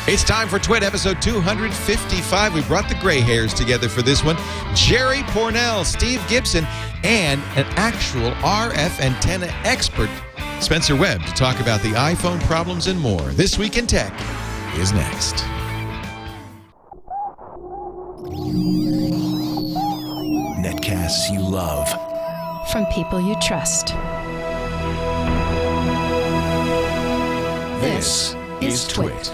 It's time for TWiT episode 255. We brought the gray hairs together for this one. Jerry Pournelle, Steve Gibson, and an actual RF antenna expert, Spencer Webb, to talk about the iPhone problems and more. This Week in Tech is next. Netcasts you love. From people you trust. This is TWiT.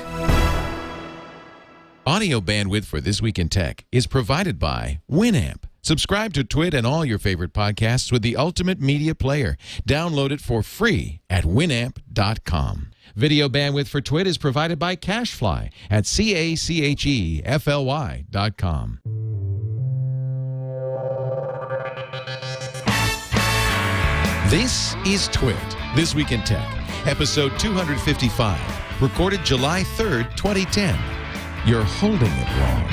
Audio bandwidth for This Week in Tech is provided by Winamp. Subscribe to TWiT and all your favorite podcasts with the ultimate media player. Download it for free at winamp.com. Video bandwidth for TWiT is provided by CacheFly at CacheFly.com. This is TWiT, This Week in Tech, episode 255, recorded July 3rd, 2010. You're holding it wrong.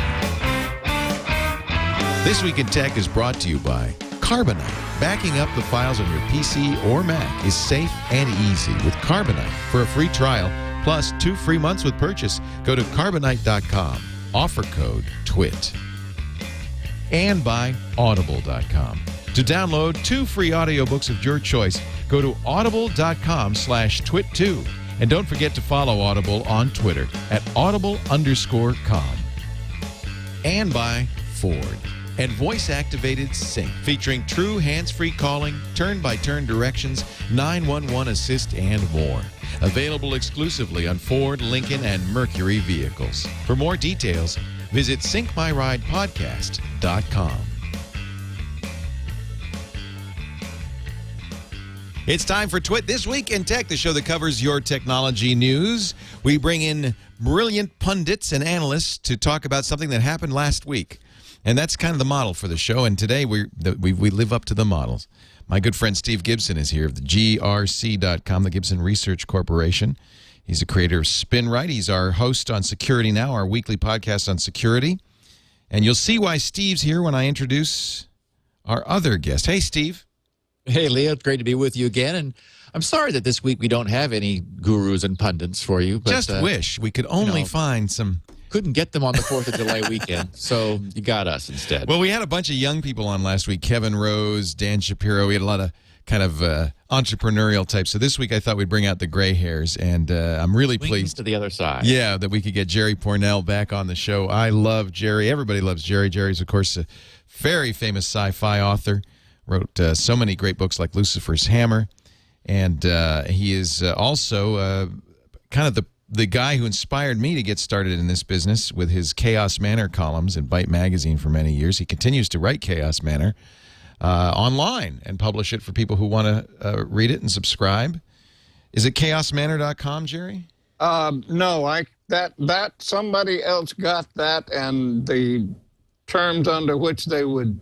This Week in Tech is brought to you by Carbonite. Backing up the files on your PC or Mac is safe and easy with Carbonite. For a free trial, plus 2 free months with purchase, go to Carbonite.com. Offer code TWiT. And by Audible.com. To download 2 free audiobooks of your choice, go to audible.com/TWiT2. And don't forget to follow Audible on Twitter at audible_com. And by Ford and voice-activated sync, featuring true hands-free calling, turn-by-turn directions, 911 assist, and more. Available exclusively on Ford, Lincoln, and Mercury vehicles. For more details, visit syncmyridepodcast.com. It's time for TWiT This Week in Tech, the show that covers your technology news. We bring in brilliant pundits and analysts to talk about something that happened last week. And that's kind of the model for the show. And today we live up to the models. My good friend Steve Gibson is here of the GRC.com, the Gibson Research Corporation. He's the creator of SpinRite. He's our host on Security Now, our weekly podcast on security. And you'll see why Steve's here when I introduce our other guest. Hey, Steve. Hey, Leo, it's great to be with you again. And I'm sorry that this week we don't have any gurus and pundits for you. But, just wish we could only find some. Couldn't get them on the 4th of July weekend, so you got us instead. Well, we had a bunch of young people on last week. Kevin Rose, Dan Shapiro. We had a lot of kind of entrepreneurial types. So this week I thought we'd bring out the gray hairs, and I'm really pleased. To the other side. Yeah, that we could get Jerry Pournelle back on the show. I love Jerry. Everybody loves Jerry. Jerry's, of course, a very famous sci-fi author. Wrote so many great books like Lucifer's Hammer. And he is also kind of the guy who inspired me to get started in this business with his Chaos Manor columns in Byte magazine for many years. He continues to write Chaos Manor online and publish it for people who want to read it and subscribe. Is it chaosmanor.com, Jerry? No, that somebody else got that, and the terms under which they would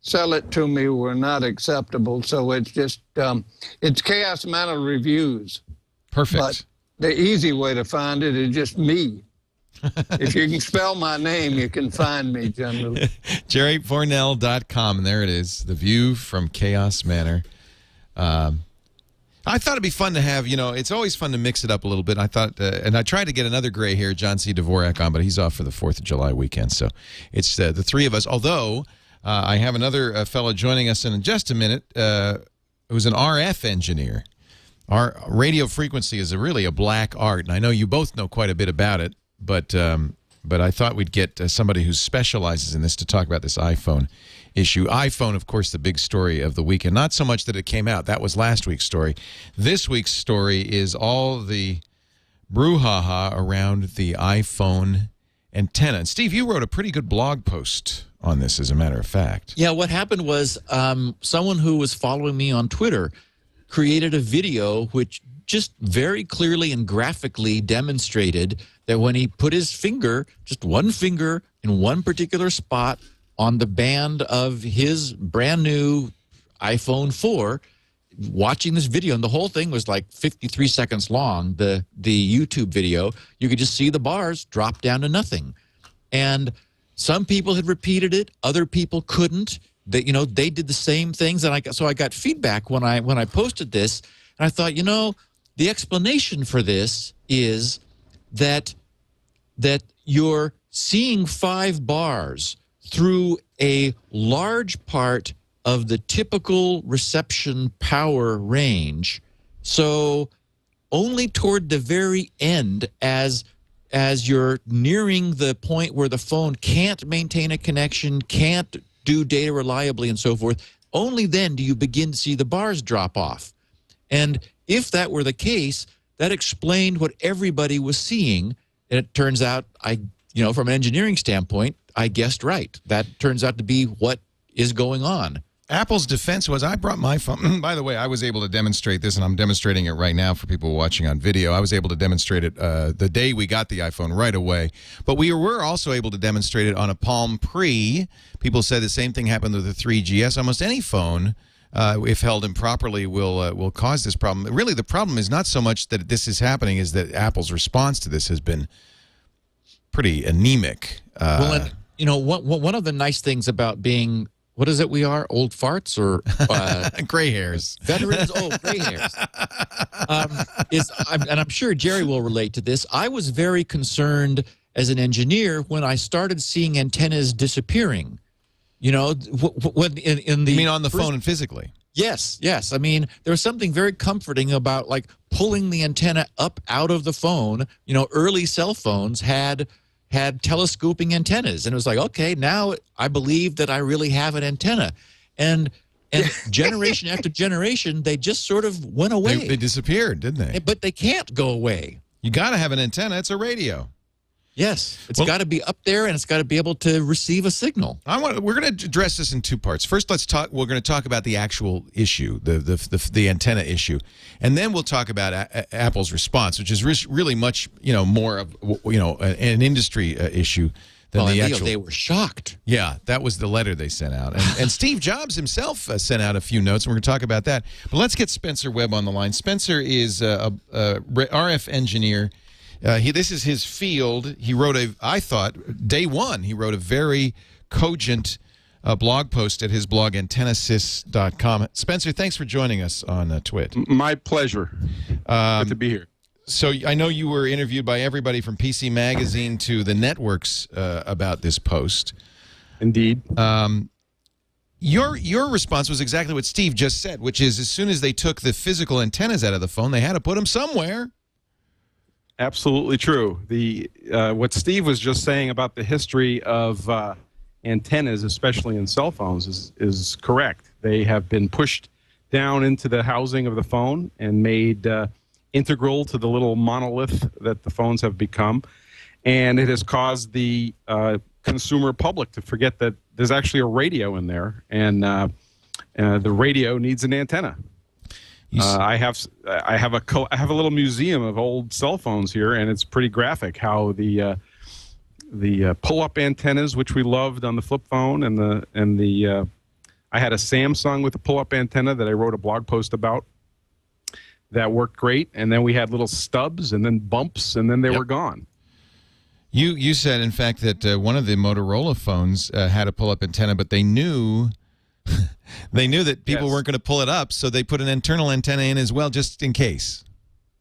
sell it to me were not acceptable. So it's just it's Chaos Manor Reviews. Perfect. But the easy way to find it is just me. If you can spell my name, you can find me generally. JerryPournelle.com, and there it is, the view from Chaos Manor. I thought it'd be fun to have, it's always fun to mix it up a little bit. I thought, and I tried to get another gray hair, John C. Dvorak, on, but he's off for the 4th of July weekend. So it's the three of us, although I have another fellow joining us in just a minute who's an RF engineer. Our radio frequency is really a black art, and I know you both know quite a bit about it, but I thought we'd get somebody who specializes in this to talk about this iPhone issue. iPhone, of course, the big story of the weekend. Not so much that it came out. That was last week's story. This week's story is all the brouhaha around the iPhone antenna. And Steve, you wrote a pretty good blog post on this, as a matter of fact. Yeah, what happened was someone who was following me on Twitter created a video which just very clearly and graphically demonstrated that when he put his finger, just one finger, in one particular spot on the band of his brand new iPhone 4, watching this video, and the whole thing was like 53 seconds long, the YouTube video, you could just see the bars drop down to nothing. And some people had repeated it, other people couldn't. They did the same things, and so I got feedback when I posted this, and I thought, the explanation for this is that that you're seeing 5 bars through a large part of the typical reception power range. So only toward the very end, as you're nearing the point where the phone can't maintain a connection, can't do data reliably and so forth, only then do you begin to see the bars drop off. And if that were the case, that explained what everybody was seeing. And it turns out, from an engineering standpoint, I guessed right. That turns out to be what is going on. Apple's defense was, I brought my phone. By the way, I was able to demonstrate this, and I'm demonstrating it right now for people watching on video. I was able to demonstrate it the day we got the iPhone right away. But we were also able to demonstrate it on a Palm Pre. People said the same thing happened with the 3GS. Almost any phone, if held improperly, will cause this problem. Really, the problem is not so much that this is happening, is that Apple's response to this has been pretty anemic. Well, and, one of the nice things about being, what is it we are, old farts or gray hairs? Veterans? Oh, gray hairs. And I'm sure Jerry will relate to this. I was very concerned as an engineer when I started seeing antennas disappearing. When in the... You mean on the phone and physically? Yes. I mean, there was something very comforting about, like, pulling the antenna up out of the phone. Early cell phones had telescoping antennas, and it was like, okay, now I believe that I really have an antenna. And generation after generation, they just sort of went away. They disappeared, didn't they? But they can't go away. You got to have an antenna. It's a radio. Yes, it's got to be up there, and it's got to be able to receive a signal. We're going to address this in 2 parts. First, we're going to talk about the actual issue, the antenna issue, and then we'll talk about Apple's response, which is really much more of an industry issue than the actual. They were shocked. Yeah, that was the letter they sent out, and Steve Jobs himself sent out a few notes, and we're going to talk about that. But let's get Spencer Webb on the line. Spencer is a RF engineer. This is his field. He wrote I thought, day one, he wrote a very cogent blog post at his blog, antennasys.com. Spencer, thanks for joining us on TWiT. My pleasure. Good to be here. So I know you were interviewed by everybody from PC Magazine to the networks about this post. Indeed. Your response was exactly what Steve just said, which is as soon as they took the physical antennas out of the phone, they had to put them somewhere. Absolutely true. What Steve was just saying about the history of antennas, especially in cell phones, is correct. They have been pushed down into the housing of the phone and made integral to the little monolith that the phones have become. And it has caused the consumer public to forget that there's actually a radio in there, and the radio needs an antenna. I have a little museum of old cell phones here, and it's pretty graphic how the pull-up antennas, which we loved on the flip phone, I had a Samsung with a pull-up antenna that I wrote a blog post about that worked great, and then we had little stubs and then bumps, and then they were gone. You said, in fact, that one of the Motorola phones had a pull-up antenna, but they knew that people weren't going to pull it up, so they put an internal antenna in as well, just in case.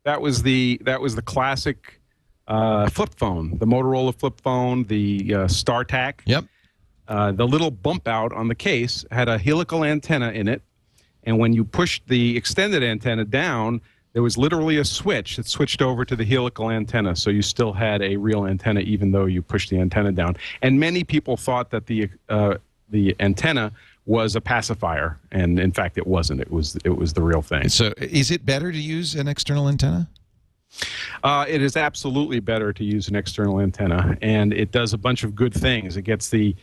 That was the classic flip phone, the Motorola flip phone, the StarTAC. Yep. The little bump out on the case had a helical antenna in it, and when you pushed the extended antenna down, there was literally a switch that switched over to the helical antenna, so you still had a real antenna even though you pushed the antenna down. And many people thought that the antenna was a pacifier, and in fact it wasn't. It was the real thing. So is it better to use an external antenna? It is absolutely better to use an external antenna, and it does a bunch of good things. It gets the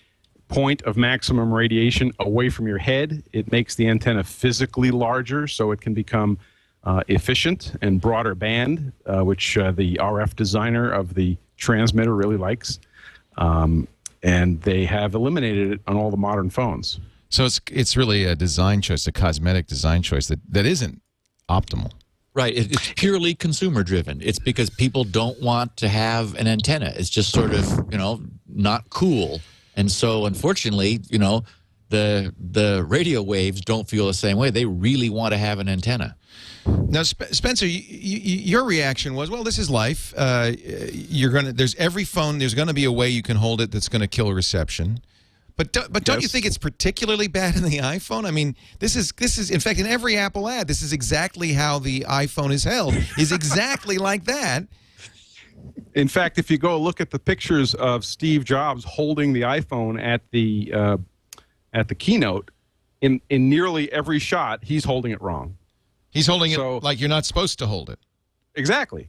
point of maximum radiation away from your head. It makes the antenna physically larger so it can become efficient and broader band, which the RF designer of the transmitter really likes. And they have eliminated it on all the modern phones. So it's really a design choice, a cosmetic design choice that isn't optimal. Right. It's purely consumer driven. It's because people don't want to have an antenna. It's just sort of, not cool. And so, unfortunately, the radio waves don't feel the same way. They really want to have an antenna. Now, Spencer, your reaction was, well, this is life. There's every phone. There's going to be a way you can hold it that's going to kill reception. But don't you think it's particularly bad in the iPhone? I mean, this is in fact in every Apple ad, this is exactly how the iPhone is held. Is exactly like that. In fact, if you go look at the pictures of Steve Jobs holding the iPhone at the keynote, in nearly every shot, he's holding it wrong. He's holding it like you're not supposed to hold it. Exactly.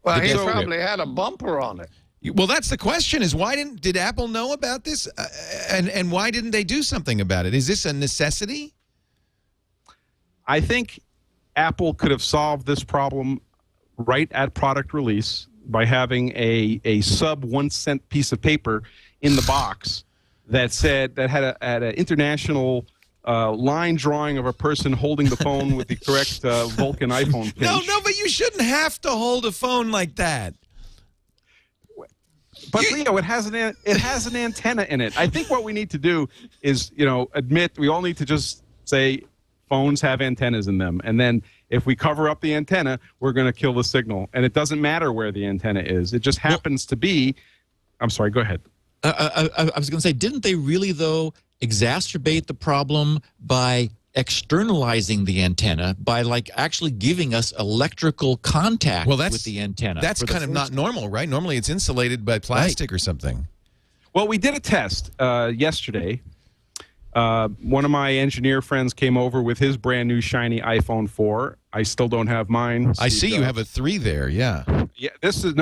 Well, he probably had a bumper on it. Well, that's the question: is did Apple know about this, and why didn't they do something about it? Is this a necessity? I think Apple could have solved this problem right at product release by having a sub 1 cent piece of paper in the box that had an international line drawing of a person holding the phone with the correct Vulcan iPhone pinch. No, but you shouldn't have to hold a phone like that. But Leo, it has an antenna in it. I think what we need to do is, admit we all need to just say phones have antennas in them, and then if we cover up the antenna, we're going to kill the signal. And it doesn't matter where the antenna is; it just happens to be. I'm sorry. Go ahead. I was going to say, didn't they really though exacerbate the problem by externalizing the antenna, by actually giving us electrical contact with the antenna? That's kind of not normal, right? Normally it's insulated by plastic or something. Well, we did a test yesterday. One of my engineer friends came over with his brand new shiny iPhone 4. I still don't have mine. I see you have a 3 there, yeah. Yeah, this is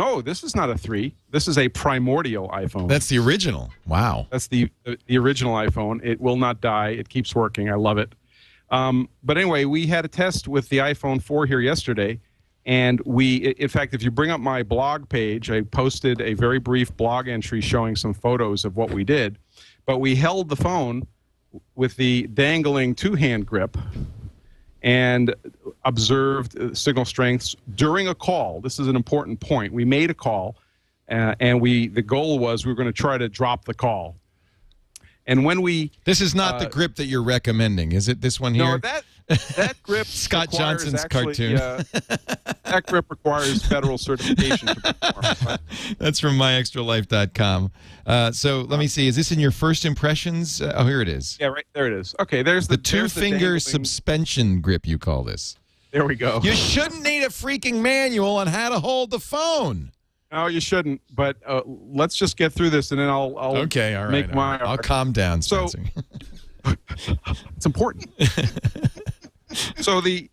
not a 3. This is a primordial iPhone. That's the original. Wow. That's the original iPhone. It will not die. It keeps working. I love it. But anyway, we had a test with the iPhone 4 here yesterday, and in fact, if you bring up my blog page, I posted a very brief blog entry showing some photos of what we did. But we held the phone with the dangling two-hand grip and observed signal strengths during a call. This is an important point. We made a call, and the goal was we were going to try to drop the call. And when this is not the grip that you're recommending, is it? This one here? No, that grip. Scott Johnson's cartoon. That grip requires federal certification to perform. That's from myextralife.com. So let me see. Is this in your first impressions? Oh, here it is. Yeah, right there it is. Okay, there's the two-finger suspension grip. You call this? There we go. You shouldn't need a freaking manual on how to hold the phone. No, you shouldn't. But let's just get through this, and then I'll okay, all right, make my. I'll calm down, Spencer. So it's important. So the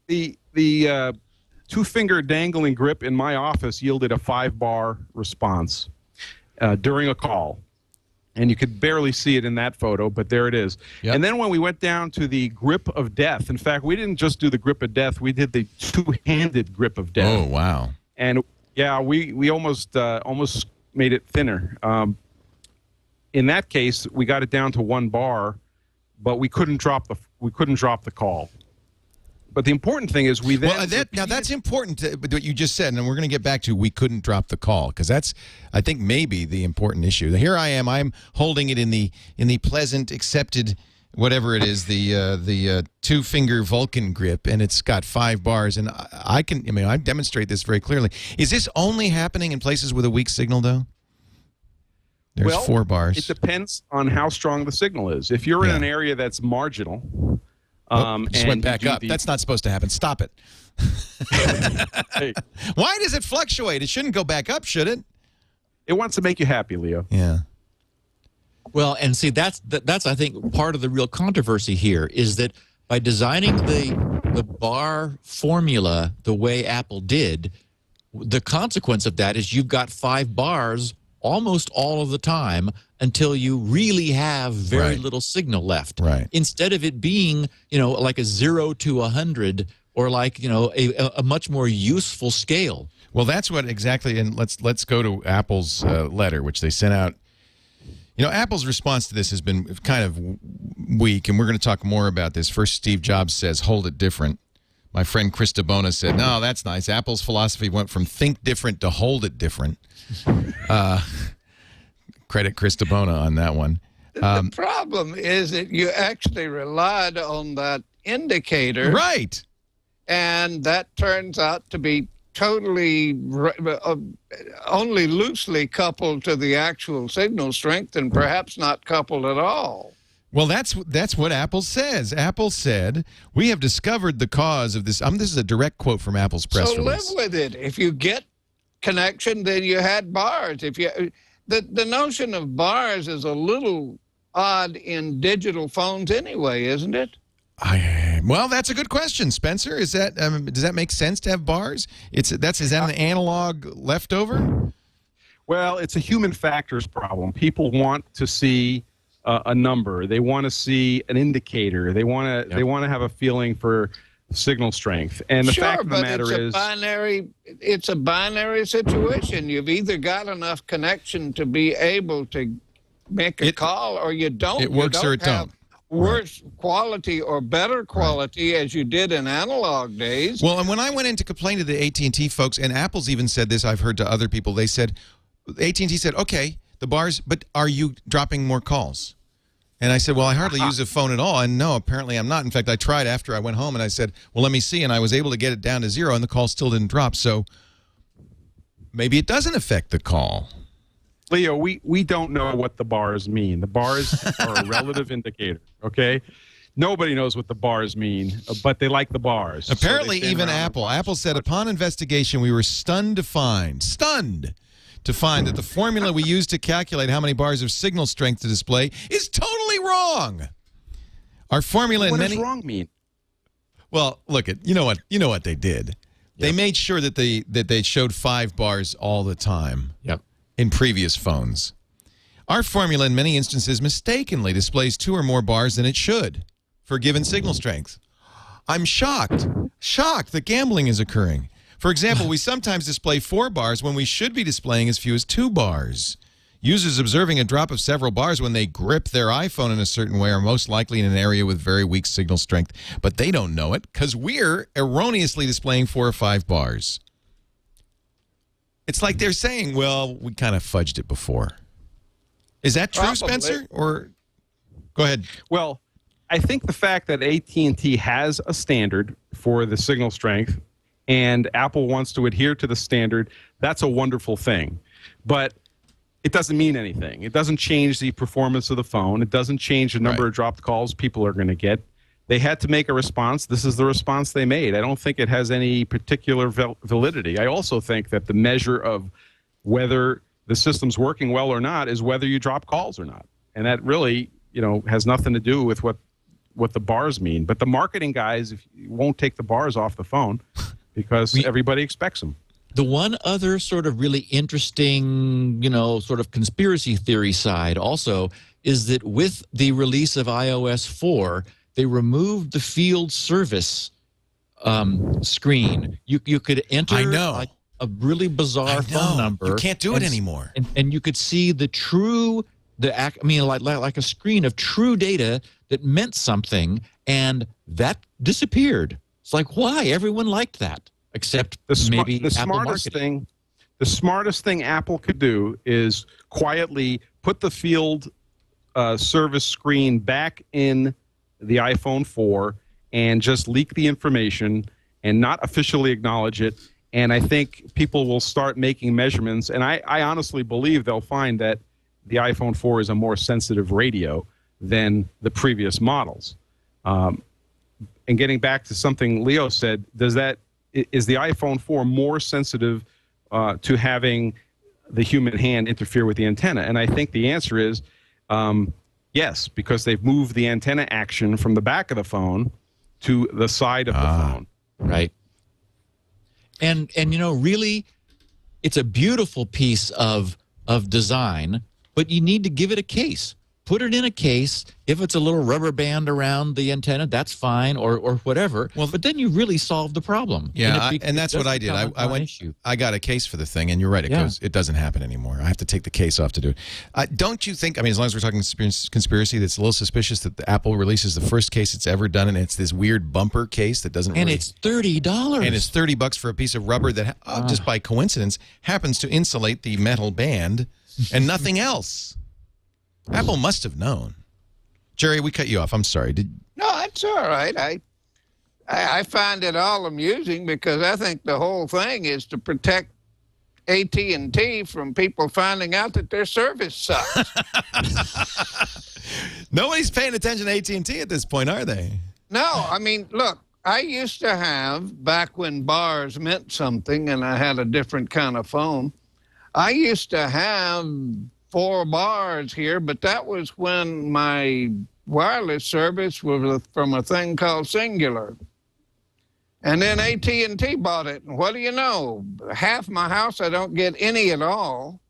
two-finger dangling grip in my office yielded a 5-bar response during a call, and you could barely see it in that photo, but there it is. Yep. And then when we went down to the grip of death, in fact, we didn't just do the grip of death; we did the two-handed grip of death. Oh, wow! And yeah, we almost made it thinner. In that case, we got it down to 1 bar, but we couldn't drop the call. But the important thing is we then now that's important what you just said, and we're going to get back to we couldn't drop the call, because that's I think maybe the important issue. Here I'm holding it in the pleasant accepted whatever it is, the two-finger Vulcan grip, and it's got 5 bars, and I demonstrate this very clearly. Is this only happening in places with a weak signal, though? There's 4 bars. It depends on how strong the signal is. If you're in an area that's marginal, just went back up. That's not supposed to happen. Stop it. Hey. Why does it fluctuate? It shouldn't go back up, should it? It wants to make you happy, Leo. Yeah. Well, and see, that's I think part of the real controversy here is that by designing the bar formula the way Apple did, the consequence of that is you've got 5 bars almost all of the time until you really have very little signal left. Right. Instead of it being, like a 0 to 100 or like, a much more useful scale. Well, that's what exactly, and let's go to Apple's letter, which they sent out. Apple's response to this has been kind of weak, and we're going to talk more about this. First, Steve Jobs says, hold it different. My friend Chris DeBona said, no, that's nice. Apple's philosophy went from think different to hold it different. Credit Chris DeBona on that one. The problem is that you actually relied on that indicator. Right. and that turns out to be totally only loosely coupled to the actual signal strength and perhaps not coupled at all. Well, that's what Apple says. Apple said, we have discovered the cause of this. This is a direct quote from Apple's press release. So live with it. If you get connection, then you had bars. If you the notion of bars is a little odd in digital phones anyway, isn't it? Well, that's a good question, Spencer. Is that does that make sense to have bars? Is that an analog leftover? Well, it's a human factors problem. People want to see a number. They want to see an indicator. They want to have a feeling for signal strength. And the fact of the matter is, it's a binary situation. You've either got enough connection to be able to make a call, or you don't. It works or it don't. Worse quality or better quality as you did in analog days. Well, and when I went in to complain to the AT&T folks, and Apple's even said this, I've heard to other people, they said, AT&T said, okay, the bars, but are you dropping more calls? And I said, well, I hardly use the phone at all. And no, apparently I'm not. In fact, I tried after I went home and I said, well, let me see. And I was able to get it down to 0 and the call still didn't drop. So maybe it doesn't affect the call. Leo, we don't know what the bars mean. The bars are a relative indicator, okay? Nobody knows what the bars mean, but they like the bars. Apparently, so even Apple. Apple said, upon investigation, we were stunned to find that the formula we use to calculate how many bars of signal strength to display is totally wrong. Our formula What does wrong mean? Well, look, you know what they did. Yep. They made sure that they showed 5 bars all the time. Yep. In previous phones. Our formula in many instances mistakenly displays 2 or more bars than it should for a given signal strength. I'm shocked that gambling is occurring. For example, we sometimes display 4 bars when we should be displaying as few as 2 bars. Users observing a drop of several bars when they grip their iPhone in a certain way are most likely in an area with very weak signal strength, but they don't know it because we're erroneously displaying 4 or 5 bars. It's like they're saying, well, we kind of fudged it before. Is that true, Probably. Spencer? Or go ahead. Well, I think the fact that AT&T has a standard for the signal strength and Apple wants to adhere to the standard, that's a wonderful thing. But it doesn't mean anything. It doesn't change the performance of the phone. It doesn't change the number of dropped calls people are going to get. They had to make a response. This is the response they made. I don't think it has any particular validity. I also think that the measure of whether the system's working well or not is whether you drop calls or not. And that really, has nothing to do with what the bars mean. But the marketing guys won't take the bars off the phone because everybody expects them. The one other sort of really interesting, sort of conspiracy theory side also is that with the release of iOS 4, they removed the field service screen. You could enter like a really bizarre phone number. You can't do it anymore. And you could see the true, like a screen of true data that meant something, and that disappeared. It's like, why? Everyone liked that, except the smartest thing Apple could do is quietly put the field service screen back in the iPhone 4 and just leak the information and not officially acknowledge it. And I think people will start making measurements. And I honestly believe they'll find that the iPhone 4 is a more sensitive radio than the previous models. And getting back to something Leo said, is the iPhone 4 more sensitive to having the human hand interfere with the antenna? And I think the answer is yes, because they've moved the antenna action from the back of the phone to the side of the phone. Right. And really, it's a beautiful piece of design, but you need to give it a case. Put it in a case. If it's a little rubber band around the antenna, that's fine, or whatever. Well, but then you really solve the problem. Yeah, and that's what I did. I got a case for the thing, and you're right. It doesn't happen anymore. I have to take the case off to do it. Don't you think? I mean, as long as we're talking conspiracy, that's a little suspicious that the Apple releases the first case it's ever done, and it's this weird bumper case that doesn't. And it's $30. And it's $30 for a piece of rubber that, just by coincidence, happens to insulate the metal band, and nothing else. Apple must have known. Jerry, we cut you off. I'm sorry. No, that's all right. I find it all amusing because I think the whole thing is to protect AT&T from people finding out that their service sucks. Nobody's paying attention to AT&T at this point, are they? No, I mean, look, I used to have, back when bars meant something and I had a different kind of phone, I used to have 4 bars here, but that was when my wireless service was from a thing called Singular. And then AT&T bought it. And what do you know? Half my house, I don't get any at all.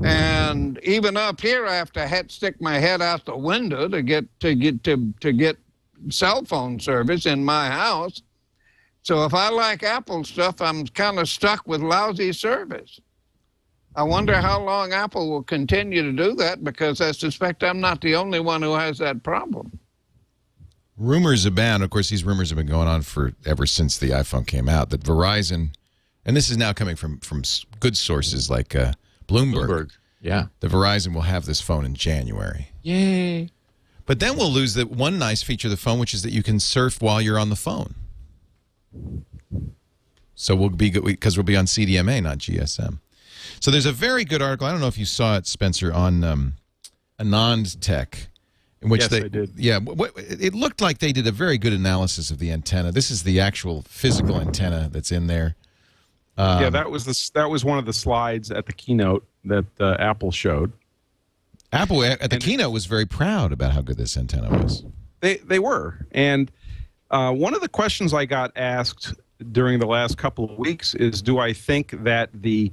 And even up here, I have to stick my head out the window to get cell phone service in my house. So if I like Apple stuff, I'm kind of stuck with lousy service. I wonder how long Apple will continue to do that, because I suspect I'm not the only one who has that problem. Rumors abound. Of course, these rumors have been going on ever since the iPhone came out, that Verizon, and this is now coming from good sources like Bloomberg. Yeah. The Verizon will have this phone in January. Yay. But then we'll lose that one nice feature of the phone, which is that you can surf while you're on the phone. So we'll be good because we'll be on CDMA, not GSM. So there's a very good article. I don't know if you saw it, Spencer, on Anand Tech, in which Yes, I did. Yeah, it looked like they did a very good analysis of the antenna. This is the actual physical antenna that's in there. Yeah, that was one of the slides at the keynote that Apple showed. Apple at the keynote was very proud about how good this antenna was. They were. And one of the questions I got asked during the last couple of weeks is, do I think that the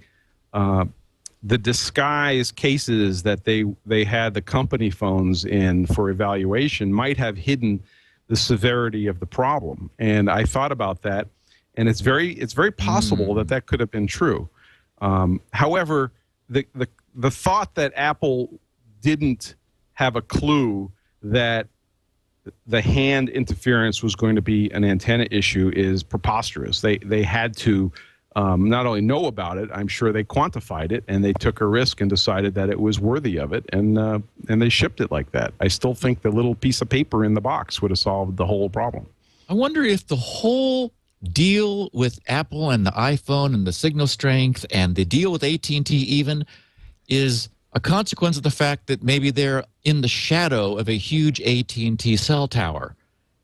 disguise cases that they had the company phones in for evaluation might have hidden the severity of the problem? And I thought about that, and it's very possible that could have been true. However, the thought that Apple didn't have a clue that the hand interference was going to be an antenna issue is preposterous. They had to not only know about it, I'm sure they quantified it, and they took a risk and decided that it was worthy of it, and they shipped it like that. I still think the little piece of paper in the box would have solved the whole problem. I wonder if the whole deal with Apple and the iPhone and the signal strength and the deal with AT&T even is a consequence of the fact that maybe they're in the shadow of a huge AT&T cell tower,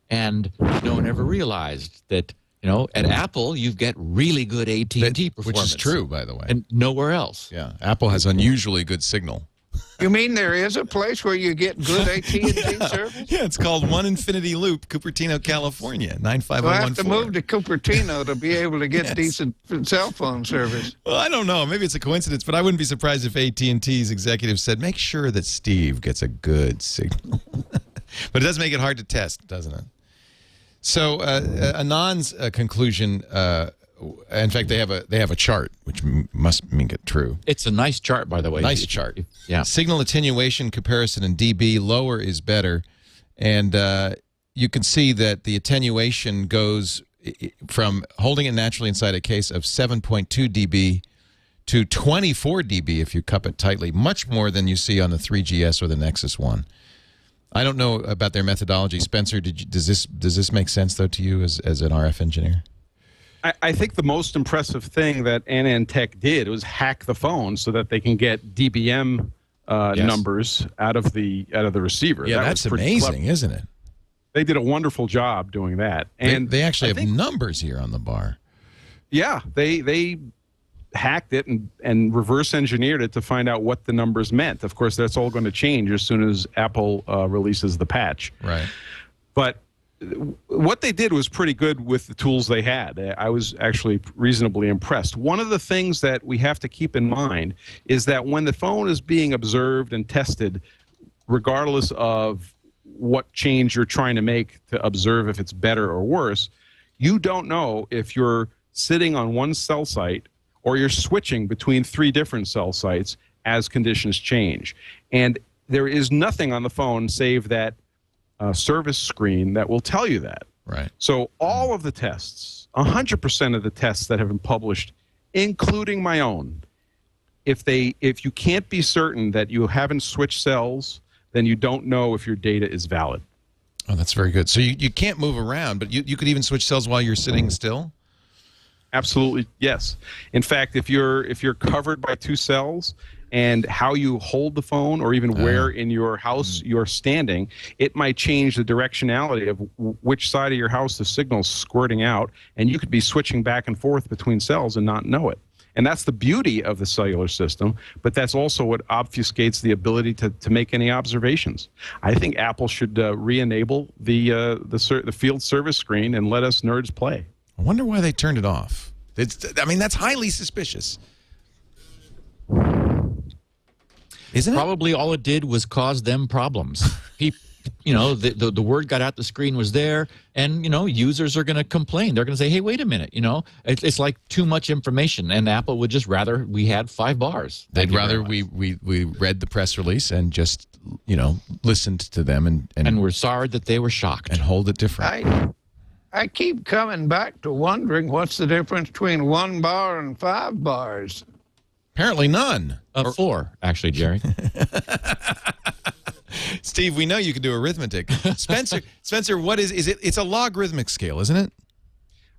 and no one ever realized that, at Apple you get really good AT&T performance, which is true, by the way, and nowhere else. Yeah, Apple has unusually good signal. You mean there is a place where you get good AT&T service? Yeah, it's called One Infinity Loop, Cupertino, California, 95014. Well, I have to move to Cupertino to be able to get decent cell phone service. Well, I don't know. Maybe it's a coincidence, but I wouldn't be surprised if AT&T's executives said, make sure that Steve gets a good signal. But it does make it hard to test, doesn't it? So Anand's conclusion, in fact, they have a chart, which must make it true. It's a nice chart, by the way. Nice chart. Yeah. Signal attenuation comparison in dB, lower is better. And you can see that the attenuation goes from holding it naturally inside a case of 7.2 dB to 24 dB if you cup it tightly, much more than you see on the 3GS or the Nexus 1. I don't know about their methodology. Spencer, does this make sense, though, to you as an RF engineer? I think the most impressive thing that Anand Tech did was hack the phone so that they can get dBm numbers out of the receiver. Yeah, that's amazing, isn't it? They did a wonderful job doing that, and they actually have numbers here on the bar. Yeah, they hacked it and reverse engineered it to find out what the numbers meant. Of course, that's all going to change as soon as Apple releases the patch. Right. But what they did was pretty good with the tools they had. I was actually reasonably impressed. One of the things that we have to keep in mind is that when the phone is being observed and tested, regardless of what change you're trying to make to observe if it's better or worse, you don't know if you're sitting on one cell site or you're switching between 3 different cell sites as conditions change. And there is nothing on the phone save that service screen that will tell you that. Right. So all of the tests, 100% of the tests that have been published, including my own, if you can't be certain that you haven't switched cells, then you don't know if your data is valid. Oh, that's very good. So you can't move around, but you could even switch cells while you're sitting still? Absolutely, yes. In fact, if you're covered by two cells, and how you hold the phone, or even where in your house you're standing, it might change the directionality of which side of your house the signal's squirting out, and you could be switching back and forth between cells and not know it. And that's the beauty of the cellular system, but that's also what obfuscates the ability to make any observations. I think Apple should re-enable the field service screen and let us nerds play. I wonder why they turned it off. I mean, that's highly suspicious. Isn't it? Probably all it did was cause them problems. The word got out, the screen was there, and, users are going to complain. They're going to say, hey, wait a minute, it's like too much information, and Apple would just rather we had 5 bars. They'd rather we read the press release and just, listened to them and we're sorry that they were shocked. And hold it different. I keep coming back to wondering what's the difference between 1 bar and 5 bars. Apparently none. 4, actually, Jerry. Steve, we know you can do arithmetic. Spencer, what is it? It's a logarithmic scale, isn't it?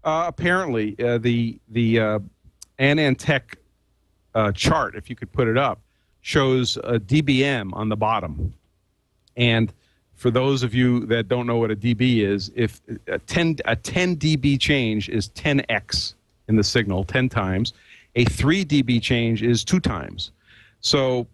Apparently, the AnandTech chart, if you could put it up, shows a dBm on the bottom. And for those of you that don't know what a dB is, if a 10 dB change is 10x in the signal, 10 times. A 3 dB change is 2 times. So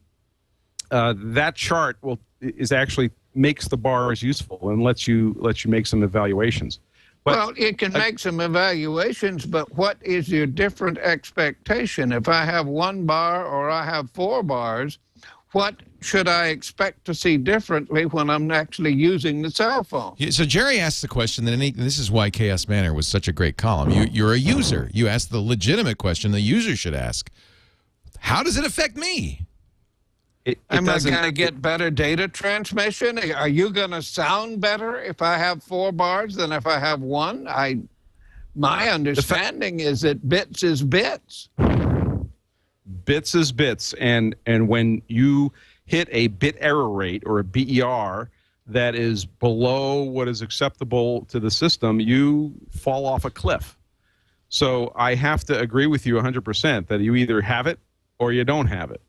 that chart is actually makes the bars useful and lets you make some evaluations. But, well, it can make some evaluations, but what is your different expectation? If I have 1 bar or I have 4 bars, what should I expect to see differently when I'm actually using the cell phone? Yeah, so Jerry asked the question, this is why Chaos Manor was such a great column. You're a user. You asked the legitimate question the user should ask. How does it affect me? Am I going to get better data transmission? Are you going to sound better if I have 4 bars than if I have 1? My understanding is that bits is bits. Bits is bits, and when you hit a bit error rate or a BER that is below what is acceptable to the system, you fall off a cliff. So I have to agree with you 100% that you either have it or you don't have it.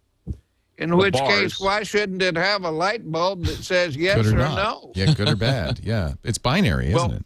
In which case, why shouldn't it have a light bulb that says yes or no? Yeah, good or bad. Yeah, it's binary, isn't it?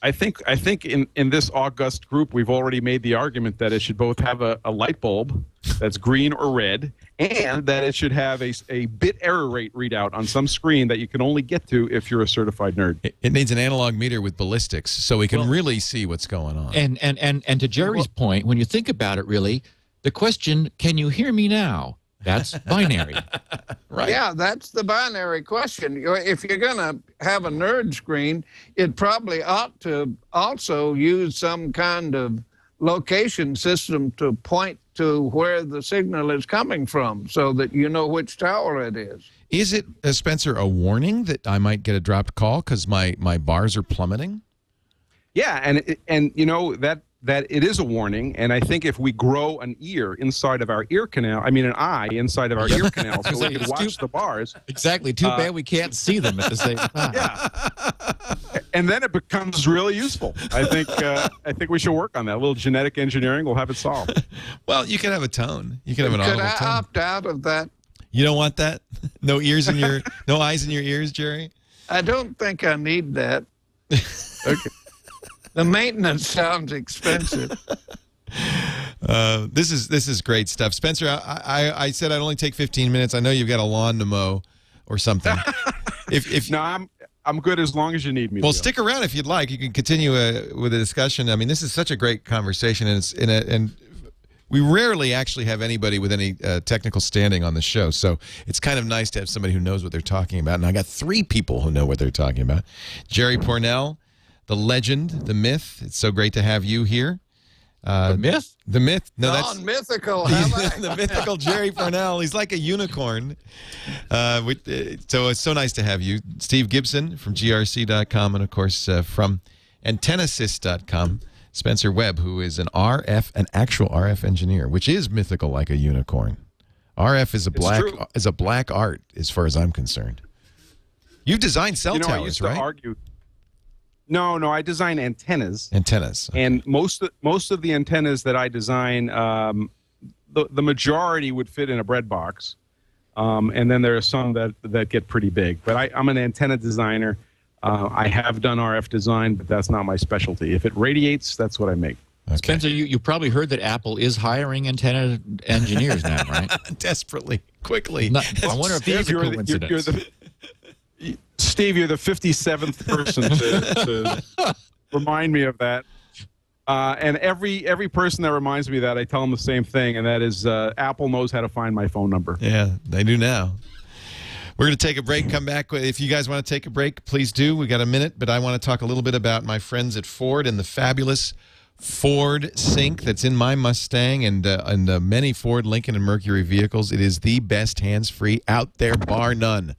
I think in this august group, we've already made the argument that it should both have a light bulb that's green or red, and that it should have a bit error rate readout on some screen that you can only get to if you're a certified nerd. It needs an analog meter with ballistics so we can really see what's going on. And to Jerry's point, when you think about it, really, the question, can you hear me now? That's binary. Right. Yeah, that's the binary question. If you're going to have a nerd screen, it probably ought to also use some kind of location system to point to where the signal is coming from so that you know which tower it is. Is it, Spencer, a warning that I might get a dropped call because my bars are plummeting? Yeah, and that it is a warning, and I think if we grow an ear inside of our ear canal, an eye inside of our ear canal, so we can watch the bars. Exactly. Too bad we can't see them at the same time. Yeah. And then it becomes really useful. I think we should work on that. A little genetic engineering will have it solved. Well, you can have a tone. You can have an audible tone. Could I opt out of that? You don't want that? No ears in your, no eyes in your ears, Jerry? I don't think I need that. Okay. The maintenance sounds expensive. This is great stuff, Spencer. I said I'd only take 15 minutes. I know you've got a lawn to mow or something. No, I'm good as long as you need me. Well, stick around if you'd like. You can continue with the discussion. This is such a great conversation, and we rarely actually have anybody with any technical standing on the show. So it's kind of nice to have somebody who knows what they're talking about. And I got 3 people who know what they're talking about: Jerry Pournelle, the legend, the myth. It's so great to have you here. The myth? The myth. No, that's mythical. the mythical Jerry Pournelle. He's like a unicorn. So it's so nice to have you. Steve Gibson from grc.com, and of course from antennasys.com. Spencer Webb, who is an actual RF engineer, which is mythical like a unicorn. RF is a black art, as far as I'm concerned. You've designed cell I towers, used right? to argue. No, I design antennas. Antennas. Okay. And most of the antennas that I design, the majority would fit in a bread box, and then there are some that get pretty big. But I'm an antenna designer. I have done RF design, but that's not my specialty. If it radiates, that's what I make. Okay. Spencer, you probably heard that Apple is hiring antenna engineers now, right? Desperately, quickly. I wonder if there's a coincidence. Steve, you're the 57th person to remind me of that. And every person that reminds me of that, I tell them the same thing, and that is Apple knows how to find my phone number. Yeah, they do now. We're going to take a break, come back. If you guys want to take a break, please do. We got a minute, but I want to talk a little bit about my friends at Ford and the fabulous Ford Sync that's in my Mustang and many Ford, Lincoln, and Mercury vehicles. It is the best hands-free out there, bar none.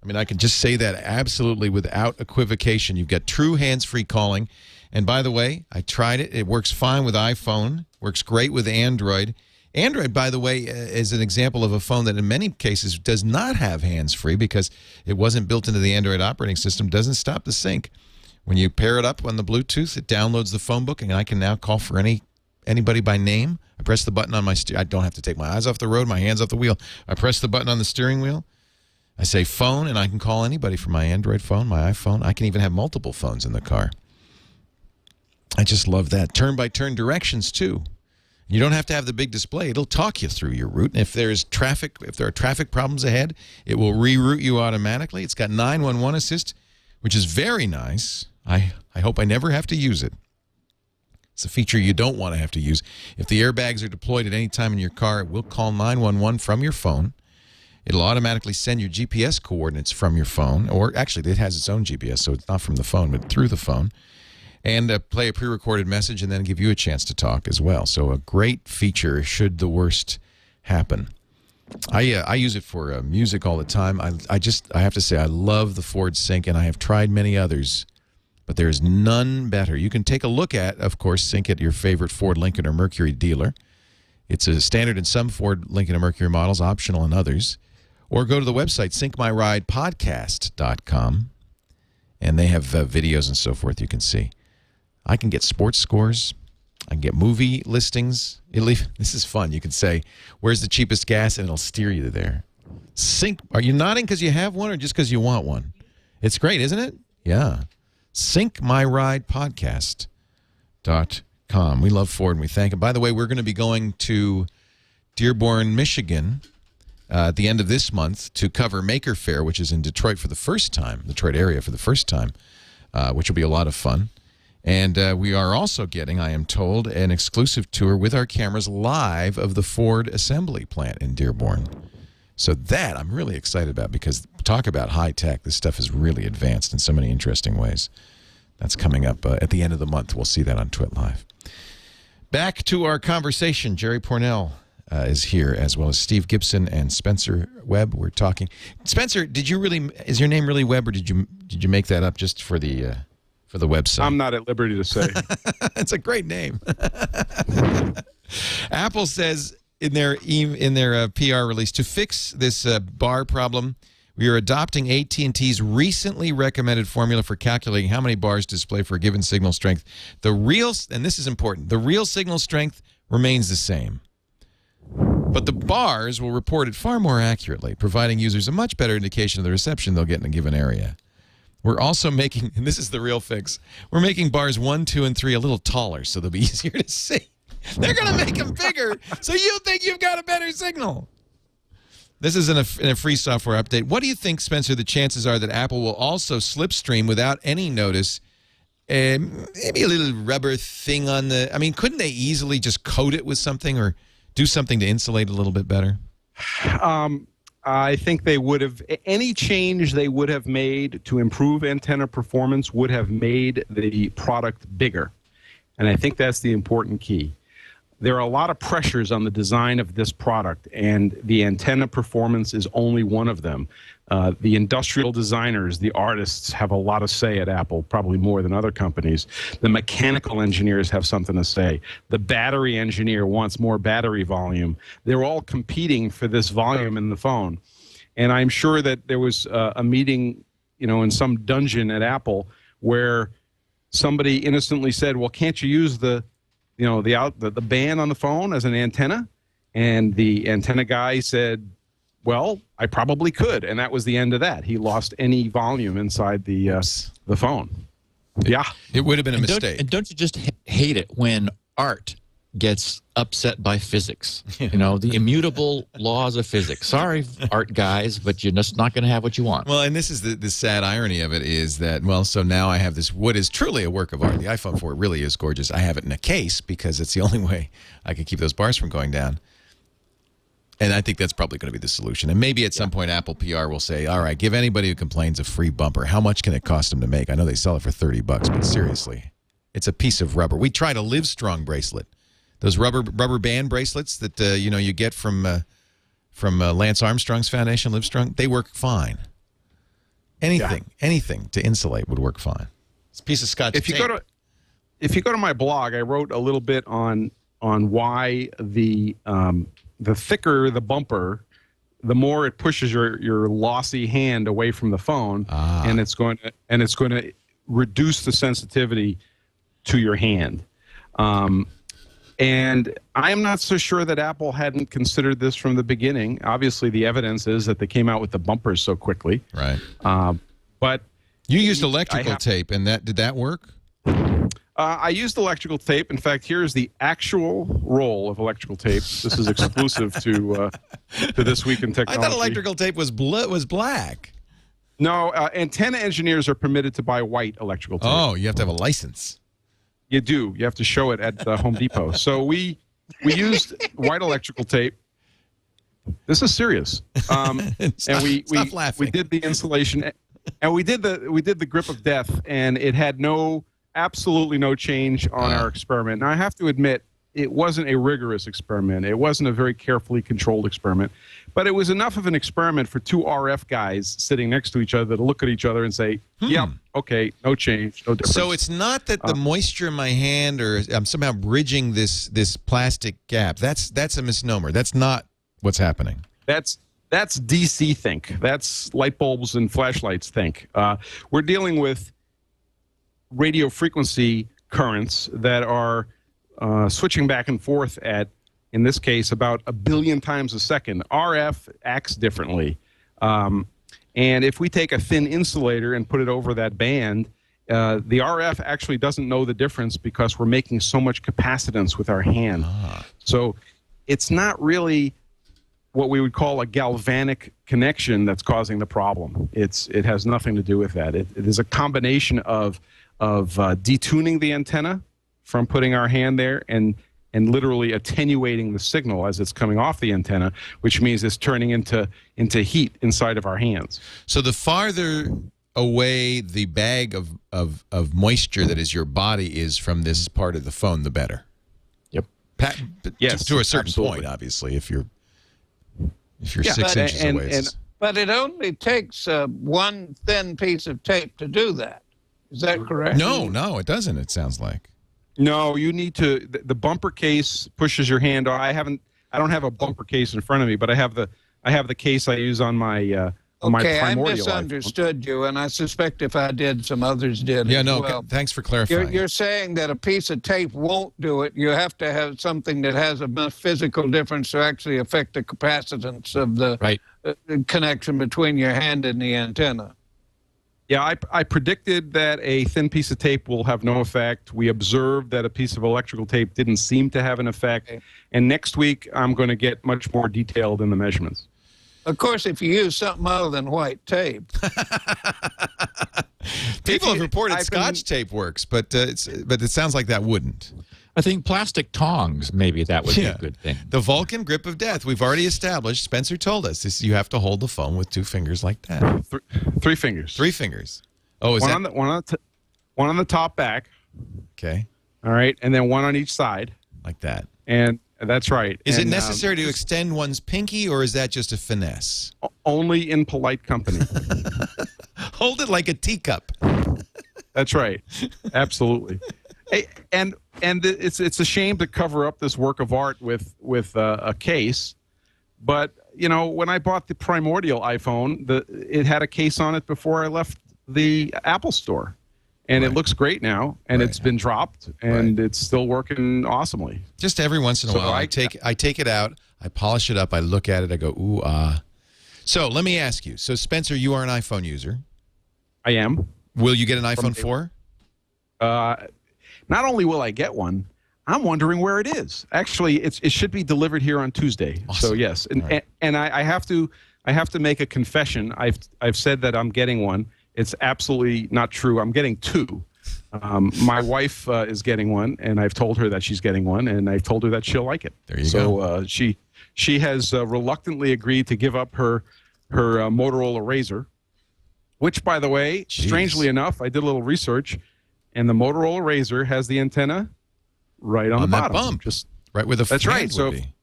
I mean, I can just say that absolutely without equivocation. You've got true hands-free calling. And by the way, I tried it. It works fine with iPhone, works great with Android. Android, by the way, is an example of a phone that in many cases does not have hands-free because it wasn't built into the Android operating system, doesn't stop the sync. When you pair it up on the Bluetooth, it downloads the phone book, and I can now call for anybody by name. I press the button on my I don't have to take my eyes off the road, my hands off the wheel. I press the button on the steering wheel. I say phone, and I can call anybody from my Android phone, my iPhone. I can even have multiple phones in the car. I just love that. Turn-by-turn directions, too. You don't have to have the big display. It'll talk you through your route. And if there are traffic problems ahead, it will reroute you automatically. It's got 911 assist, which is very nice. I hope I never have to use it. It's a feature you don't want to have to use. If the airbags are deployed at any time in your car, it will call 911 from your phone. It'll automatically send your GPS coordinates from your phone, or actually it has its own GPS, so it's not from the phone, but through the phone, and play a pre-recorded message and then give you a chance to talk as well. So a great feature should the worst happen. I use it for music all the time. I have to say I love the Ford Sync, and I have tried many others, but there's none better. You can take a look at, of course, Sync at your favorite Ford, Lincoln, or Mercury dealer. It's a standard in some Ford, Lincoln, and Mercury models, optional in others. Or go to the website, syncmyridepodcast.com, and they have videos and so forth you can see. I can get sports scores. I can get movie listings. This is fun. You can say, where's the cheapest gas, and it'll steer you there. Sync. Are you nodding because you have one or just because you want one? It's great, isn't it? Yeah. syncmyridepodcast.com. We love Ford, and we thank them. By the way, we're going to be going to Dearborn, Michigan, at the end of this month to cover Maker Faire, which is in Detroit for the first time, Detroit area for the first time, which will be a lot of fun. And we are also getting, I am told, an exclusive tour with our cameras live of the Ford assembly plant in Dearborn. So that I'm really excited about because talk about high tech. This stuff is really advanced in so many interesting ways. That's coming up at the end of the month. We'll see that on TWiT Live. Back to our conversation. Jerry Pournelle is here, as well as Steve Gibson and Spencer Webb. We're talking. Spencer, is your name really Webb, or did you make that up just for the website? I'm not at liberty to say. It's a great name. Apple says in their PR release, to fix this bar problem, we are adopting AT&T's recently recommended formula for calculating how many bars to display for a given signal strength. And this is important, the real signal strength remains the same, but the bars will report it far more accurately, providing users a much better indication of the reception they'll get in a given area. We're also making, and this is the real fix, we're making bars 1, 2, and 3 a little taller so they'll be easier to see. They're going to make them bigger so you think you've got a better signal. This is in a free software update. What do you think, Spencer, the chances are that Apple will also slipstream without any notice maybe a little rubber thing on the, I mean, couldn't they easily just coat it with something or do something to insulate a little bit better? I think they would have, any change they would have made to improve antenna performance would have made the product bigger. And I think that's the important key. There are a lot of pressures on the design of this product, and the antenna performance is only one of them. The industrial designers, the artists, have a lot to say at Apple, probably more than other companies. The mechanical engineers have something to say. The battery engineer wants more battery volume. They're all competing for this volume in the phone. And I'm sure that there was a meeting in some dungeon at Apple where somebody innocently said, "Well, can't you use the band on the phone as an antenna?" And the antenna guy said, "Well, I probably could," and that was the end of that. He lost any volume inside the phone. It would have been a mistake. And don't you just hate it when art gets upset by physics? The immutable laws of physics. Sorry, art guys, but you're just not going to have what you want. Well, and this is the sad irony of it is that, so now I have this, what is truly a work of art. The iPhone 4 really is gorgeous. I have it in a case because it's the only way I can keep those bars from going down. And I think that's probably going to be the solution. And maybe at some point Apple PR will say, all right, give anybody who complains a free bumper. How much can it cost them to make? I know they sell it for $30, but seriously, it's a piece of rubber. We tried a Livestrong bracelet. Those rubber band bracelets that you get from Lance Armstrong's foundation, Livestrong, they work fine. Anything to insulate would work fine. It's a piece of Scotch tape. If you go to my blog, I wrote a little bit on why the thicker the bumper, the more it pushes your lossy hand away from the phone, and it's going to reduce the sensitivity to your hand. And I am not so sure that Apple hadn't considered this from the beginning. Obviously, the evidence is that they came out with the bumpers so quickly. Right. But you used electrical tape, and did that work? I used electrical tape. In fact, here's the actual roll of electrical tape. This is exclusive to This Week in Technology. I thought electrical tape was black. No, antenna engineers are permitted to buy white electrical tape. Oh, you have to have a license. You do. You have to show it at Home Depot. So we used white electrical tape. This is serious. And stop laughing. We did the insulation, and we did the grip of death, and it had absolutely no change on our experiment. Now I have to admit, it wasn't a rigorous experiment. It wasn't a very carefully controlled experiment, but it was enough of an experiment for two RF guys sitting next to each other to look at each other and say, "Yep, okay, no change, no difference." So it's not that the moisture in my hand, or I'm somehow bridging this plastic gap. That's a misnomer. That's not what's happening. That's DC think. That's light bulbs and flashlights think. We're dealing with radio frequency currents that are switching back and forth at, in this case, about 1 billion times a second. RF acts differently. And if we take a thin insulator and put it over that band, the RF actually doesn't know the difference because we're making so much capacitance with our hand. So it's not really what we would call a galvanic connection that's causing the problem. It has nothing to do with that. It is a combination of detuning the antenna from putting our hand there and literally attenuating the signal as it's coming off the antenna, which means it's turning into heat inside of our hands. So the farther away the bag of moisture that is your body is from this part of the phone, the better. Yep. Yes, to a certain point, obviously, if you're 6 inches away. But it only takes one thin piece of tape to do that. Is that correct? No, it doesn't. It sounds like. No, you need to. The bumper case pushes your hand. I don't have a bumper case in front of me, but I have the case I use on my my Primordial. I misunderstood you, and I suspect if I did, some others did. Yeah, no. Well. Thanks for clarifying. You're saying that a piece of tape won't do it. You have to have something that has enough physical difference to actually affect the capacitance of the connection between your hand and the antenna. Yeah, I predicted that a thin piece of tape will have no effect. We observed that a piece of electrical tape didn't seem to have an effect. Okay. And next week, I'm going to get much more detailed in the measurements. Of course, if you use something other than white tape. People have reported Scotch tape works, but it sounds like that wouldn't. I think plastic tongs, maybe that would be a good thing. The Vulcan grip of death. We've already established, Spencer told us, this, you have to hold the phone with 2 fingers like that. 3 fingers. 3 fingers. Oh, is one on the top back. Okay. All right, and then one on each side. Like that. And that's right. Is it necessary to extend one's pinky, or is that just a finesse? Only in polite company. Hold it like a teacup. That's right. Absolutely. Hey, and it's a shame to cover up this work of art with a case, but when I bought the Primordial iPhone, it had a case on it before I left the Apple Store. And it looks great now, and it's been dropped, and it's still working awesomely. Just every once in a while, I take it out, I polish it up, I look at it, I go, ooh, ah. So let me ask you. So, Spencer, you are an iPhone user. I am. Will you get an iPhone 4? Not only will I get one, I'm wondering where it is. Actually, it should be delivered here on Tuesday. Awesome. So yes, and I have to make a confession. I've said that I'm getting one. It's absolutely not true. I'm getting two. My wife is getting one, and I've told her that she's getting one, and I've told her that she'll like it. There you go. So she has reluctantly agreed to give up her Motorola Razr, which, by the way, strangely enough, I did a little research, and the Motorola Razr has the antenna right on the bottom. That bump, just right where the that's right. So be.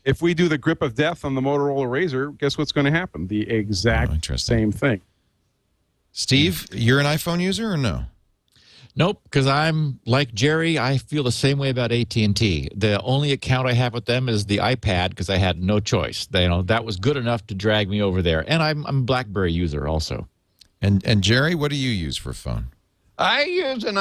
If we do the grip of death on the Motorola Razr, guess what's going to happen? The exact same thing. Steve, you're an iPhone user or no? Nope, because I'm like Jerry. I feel the same way about AT&T. The only account I have with them is the iPad because I had no choice. That was good enough to drag me over there. And I'm a BlackBerry user also. And Jerry, what do you use for a phone? I use an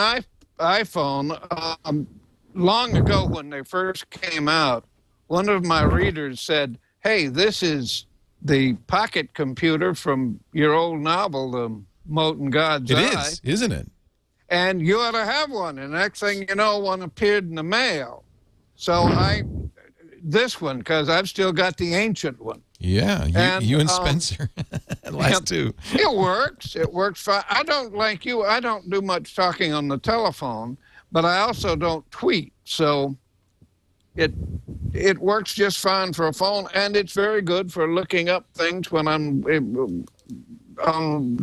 iPhone. Long ago when they first came out, one of my readers said, hey, this is the pocket computer from your old novel, The Mote in God's Eye. It is, isn't it? And you ought to have one. And the next thing you know, one appeared in the mail. So this one, because I've still got the ancient one. Yeah, you and Spencer. Last two. It works. It works fine. I don't like you. I don't do much talking on the telephone, but I also don't tweet. So it works just fine for a phone, and it's very good for looking up things when I'm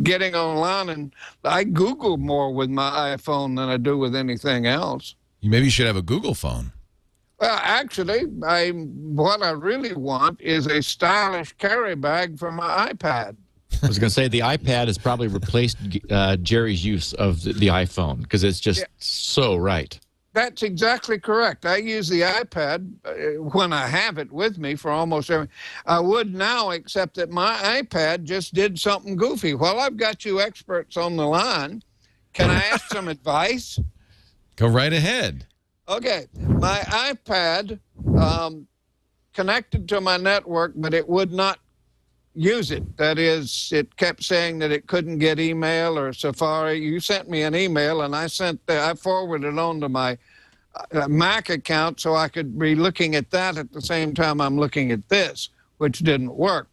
getting online. And I Google more with my iPhone than I do with anything else. Maybe you should have a Google phone. Well, actually, what I really want is a stylish carry bag for my iPad. I was going to say the iPad has probably replaced Jerry's use of the iPhone because it's just so right. That's exactly correct. I use the iPad when I have it with me for almost everything. I would now, except that my iPad just did something goofy. Well, I've got you experts on the line. Can I ask some advice? Go right ahead. Okay. My iPad connected to my network, but it would not use it. That is, it kept saying that it couldn't get email or Safari. You sent me an email, and I forwarded it on to my Mac account so I could be looking at that at the same time I'm looking at this, which didn't work.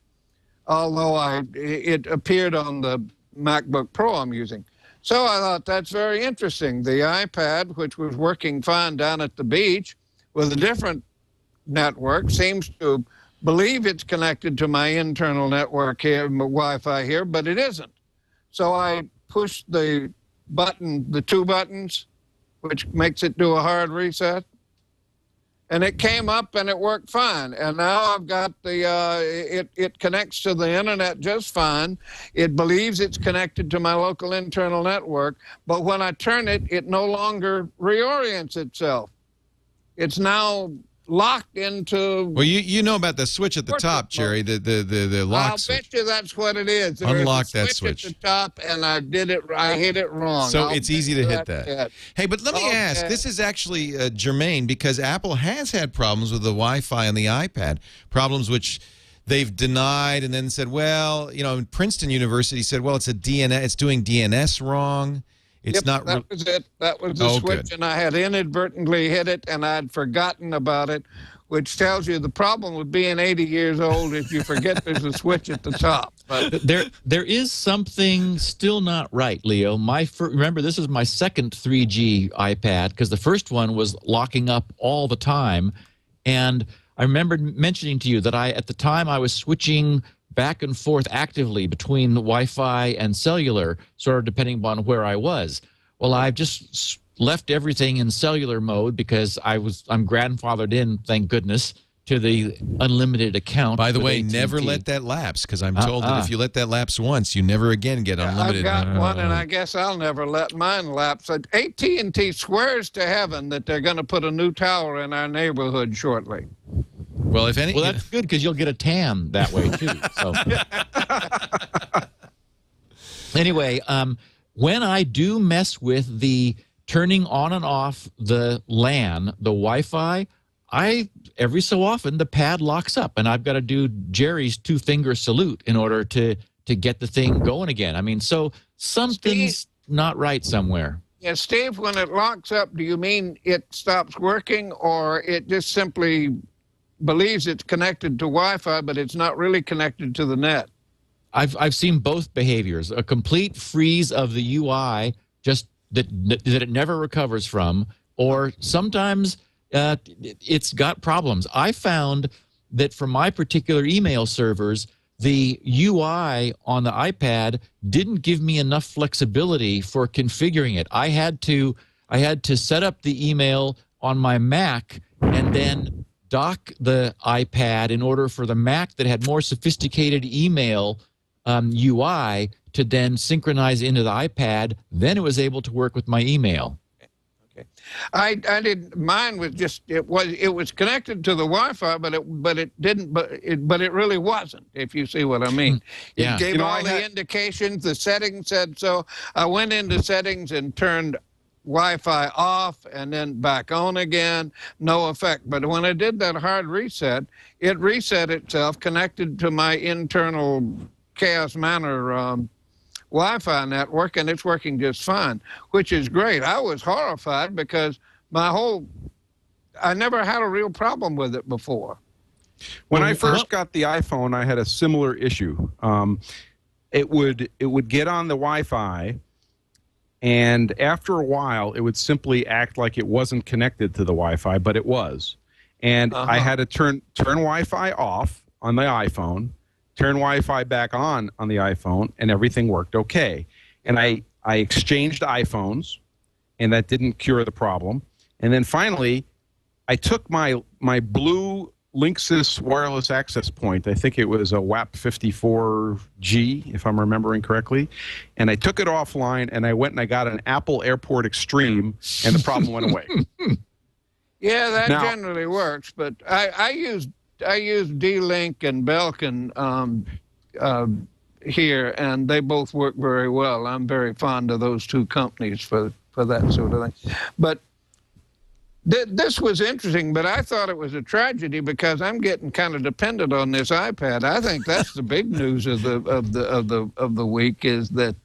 Although it appeared on the MacBook Pro I'm using. So I thought that's very interesting. The iPad, which was working fine down at the beach with a different network, seems to believe it's connected to my internal network here, my Wi-Fi here, but it isn't. So I pushed the two buttons, which makes it do a hard reset, and it came up and it worked fine. And now I've got it connects to the internet just fine. It believes it's connected to my local internal network, but when I turn it, it no longer reorients itself. It's now locked into. Well, you know about the switch at the top, Jerry. The lock switch. I'll bet you that's what it is. Unlock that switch at the top, and I hit it wrong. So it's easy to hit that. Hey, but let me ask. This is actually germane because Apple has had problems with the Wi-Fi on the iPad. Problems which they've denied and then said, well, in Princeton University said, well, it's doing DNS wrong. It's not. That was it. That was the switch, and I had inadvertently hit it, and I'd forgotten about it, which tells you the problem with being 80 years old is you forget there's a switch at the top. But there is something still not right, Leo. Remember, this is my second 3G iPad because the first one was locking up all the time, and I remember mentioning to you that at the time I was switching back and forth actively between the Wi-Fi and cellular, sort of depending upon where I was. Well, I've just left everything in cellular mode because I'm grandfathered in, thank goodness, to the unlimited account. By the way, never let that lapse because I'm told that if you let that lapse once, you never again get unlimited. I've got one, and I guess I'll never let mine lapse. AT&T swears to heaven that they're going to put a new tower in our neighborhood shortly. Well, that's good because you'll get a tan that way too. So anyway, when I do mess with the turning on and off the LAN, the Wi-Fi, every so often the pad locks up, and I've got to do Jerry's 2-finger salute in order to get the thing going again. I mean, so something's not right somewhere. Yeah, Steve, when it locks up, do you mean it stops working, or it just simply believes it's connected to Wi-Fi, but it's not really connected to the net? I've seen both behaviors: a complete freeze of the UI, just that it never recovers from, or sometimes it's got problems. I found that for my particular email servers, the UI on the iPad didn't give me enough flexibility for configuring it. I had to set up the email on my Mac and then dock the iPad in order for the Mac that had more sophisticated email UI to then synchronize into the iPad. Then it was able to work with my email. Okay, I didn't. Mine was just it was connected to the Wi-Fi, but it really wasn't. If you see what I mean. Yeah. It gave all the indications. The settings said so. I went into settings and turned Wi-Fi off and then back on again. No effect. But when I did that hard reset, it reset itself, connected to my internal Chaos Manor Wi-Fi network, and it's working just fine, which is great. I was horrified because I never had a real problem with it before. When I first got the iPhone, I had a similar issue. It would get on the Wi-Fi, and after a while, it would simply act like it wasn't connected to the Wi-Fi, but it was. And I had to turn Wi-Fi off on the iPhone, turn Wi-Fi back on the iPhone, and everything worked okay. And I exchanged iPhones, and that didn't cure the problem. And then finally, I took my blue Linksys wireless access point. I think it was a WAP 54G, if I'm remembering correctly. And I took it offline, and I went and I got an Apple Airport Extreme, and the problem went away. Yeah, that generally works. But I use D-Link and Belkin here, and they both work very well. I'm very fond of those two companies for that sort of thing. But this was interesting, but I thought it was a tragedy because I'm getting kind of dependent on this iPad. I think that's the big news of the week, is that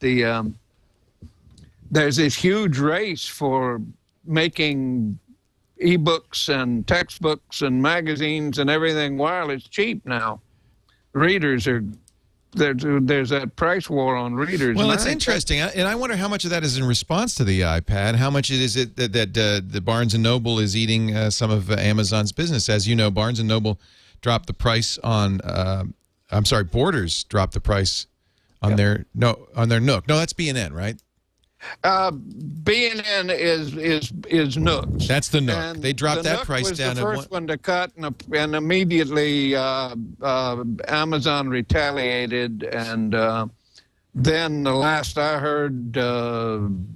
there's this huge race for making ebooks and textbooks and magazines and everything wireless cheap now. Readers are there's that price war on readers. Well, it's interesting, and I wonder how much of that is in response to the iPad. How much is it that the Barnes & Noble is eating some of Amazon's business? As you know, Barnes & Noble dropped the price on. I'm sorry, Borders dropped the price on their Nook. No, that's B&N, right? B&N is Nooks. That's the Nook. And they dropped that Nook price was down. The first one to cut, and immediately Amazon retaliated. And then the last I heard,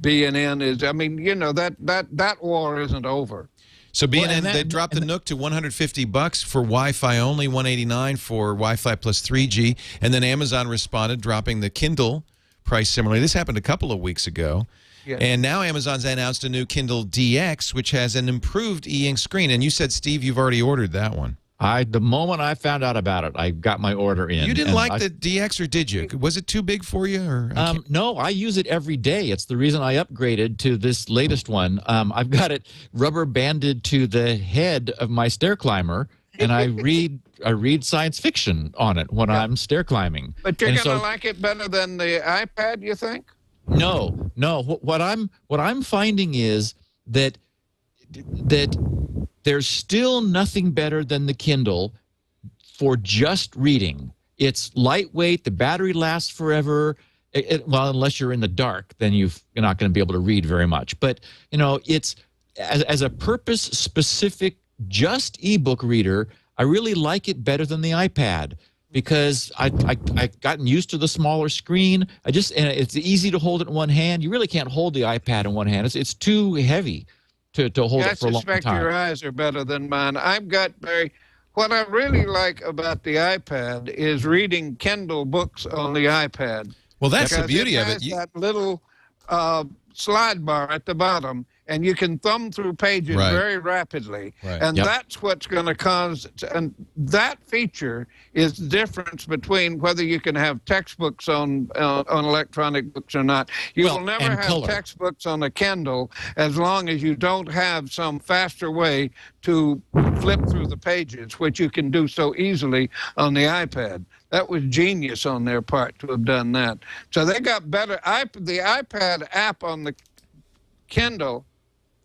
B&N is. I mean, you know, that war isn't over. So B&N, they dropped the Nook to $150 for Wi-Fi only, $189 for Wi-Fi plus 3G, and then Amazon responded, dropping the Kindle price similarly. This happened a couple of weeks ago. Yeah. And now Amazon's announced a new Kindle DX, which has an improved e-ink screen. And you said, Steve, you've already ordered that one. The moment I found out about it, I got my order in. You didn't like the DX, or did you? Was it too big for you? Or no, I use it every day. It's the reason I upgraded to this latest one. I've got it rubber banded to the head of my stair climber, and I read science fiction on it when I'm stair climbing. But you're gonna like it better than the iPad, you think? No. What I'm finding is that there's still nothing better than the Kindle for just reading. It's lightweight. The battery lasts forever. Well, unless you're in the dark, then you're not going to be able to read very much. But you know, it's as a purpose-specific, just ebook reader. I really like it better than the iPad because I've gotten used to the smaller screen. And it's easy to hold it in one hand. You really can't hold the iPad in one hand. It's too heavy to hold it for a long time. I suspect your eyes are better than mine. What I really like about the iPad is reading Kindle books on the iPad. Well, that's the beauty of it. That little slide bar at the bottom, and you can thumb through pages Right. very rapidly. Right. And Yep. that's what's going to cause, and that feature is the difference between whether you can have textbooks on electronic books or not. You Well, will never and have color. textbooks on a Kindle as long as you don't have some faster way to flip through the pages, which you can do so easily on the iPad. That was genius on their part to have done that. So they got better. The iPad app on the Kindle,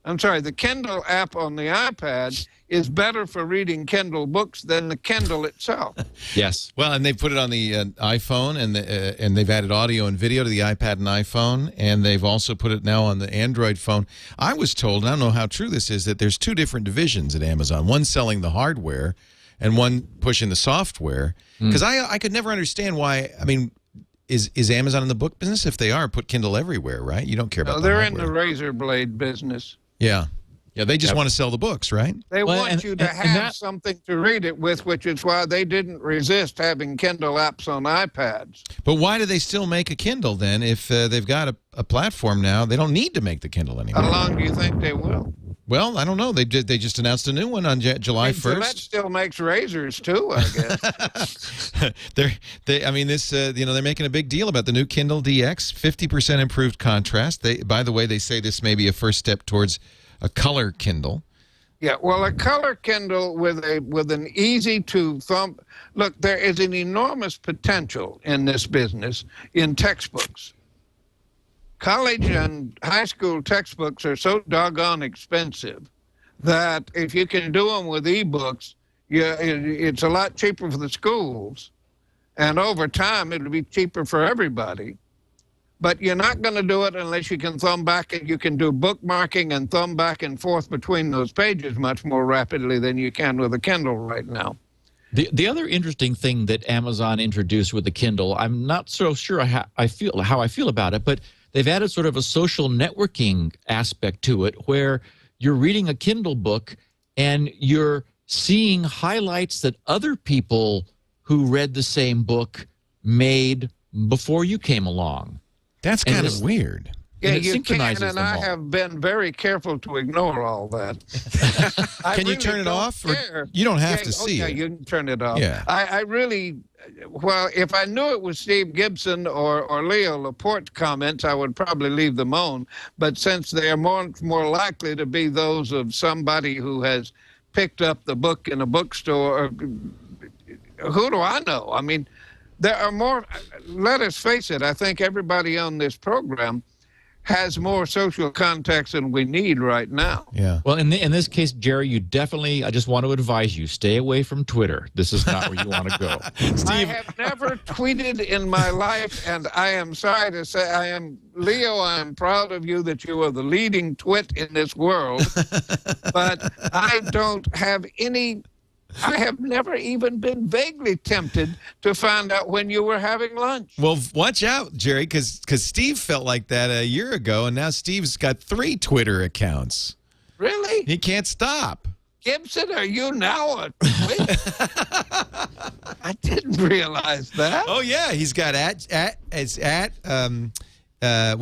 the Kindle app on the iPad is better for reading Kindle books than the Kindle itself. Yes. Well, and they put it on the iPhone, and they've added audio and video to the iPad and iPhone, and they've also put it now on the Android phone. I was told, and I don't know how true this is, that there's two different divisions at Amazon, one selling the hardware and one pushing the software. Because I could never understand why, I mean, is Amazon in the book business? If they are, put Kindle everywhere, right? You don't care about No, the they're in hardware. the razor blade business. Yeah. Yeah, they just want to sell the books, right? They Well, want and- you to and have that- something to read it with, which is why they didn't resist having Kindle apps on iPads. But why do they still make a Kindle then if they've got a platform now? They don't need to make the Kindle anymore. How long do you think they will? Well, I don't know. They just announced a new one on July Gillette 1st. still makes razors too, I guess. They're making a big deal about the new Kindle DX, 50% improved contrast. By the way, they say this may be a first step towards a color Kindle. Yeah, well, a color Kindle with an easy to thumb. Look, there is an enormous potential in this business in textbooks. College and high school textbooks are so doggone expensive that if you can do them with ebooks, it's a lot cheaper for the schools, and over time it'll be cheaper for everybody. But you're not going to do it unless you can thumb back, and you can do bookmarking and thumb back and forth between those pages much more rapidly than you can with a Kindle right now. The other interesting thing that Amazon introduced with the Kindle, I'm not so sure how I feel about it, but they've added sort of a social networking aspect to it where you're reading a Kindle book and you're seeing highlights that other people who read the same book made before you came along. That's And kind it's- of weird. Yeah, And it you can, synchronizes and them I all. have been very careful to ignore all that. I Can you really turn it don't off, or care. you don't have Yeah, to see yeah, it? you can turn it off. Yeah. I really, well, if I knew it was Steve Gibson or Leo Laporte comments, I would probably leave them on. But since they are more likely to be those of somebody who has picked up the book in a bookstore, who do I know? I mean, there are more, let us face it, I think everybody on this program has more social contacts than we need right now. Yeah. Well, in this case, Jerry, you definitely, I just want to advise you, stay away from Twitter. This is not where you want to go. I have never tweeted in my life, and I am sorry to say, Leo, I am proud of you that you are the leading twit in this world, but I don't have any, I have never even been vaguely tempted to find out when you were having lunch. Well, watch out, Jerry, because Steve felt like that a year ago, and now Steve's got 3 Twitter accounts. Really? He can't stop. Gibson, are you now a twit? I didn't realize that. Oh yeah, he's got what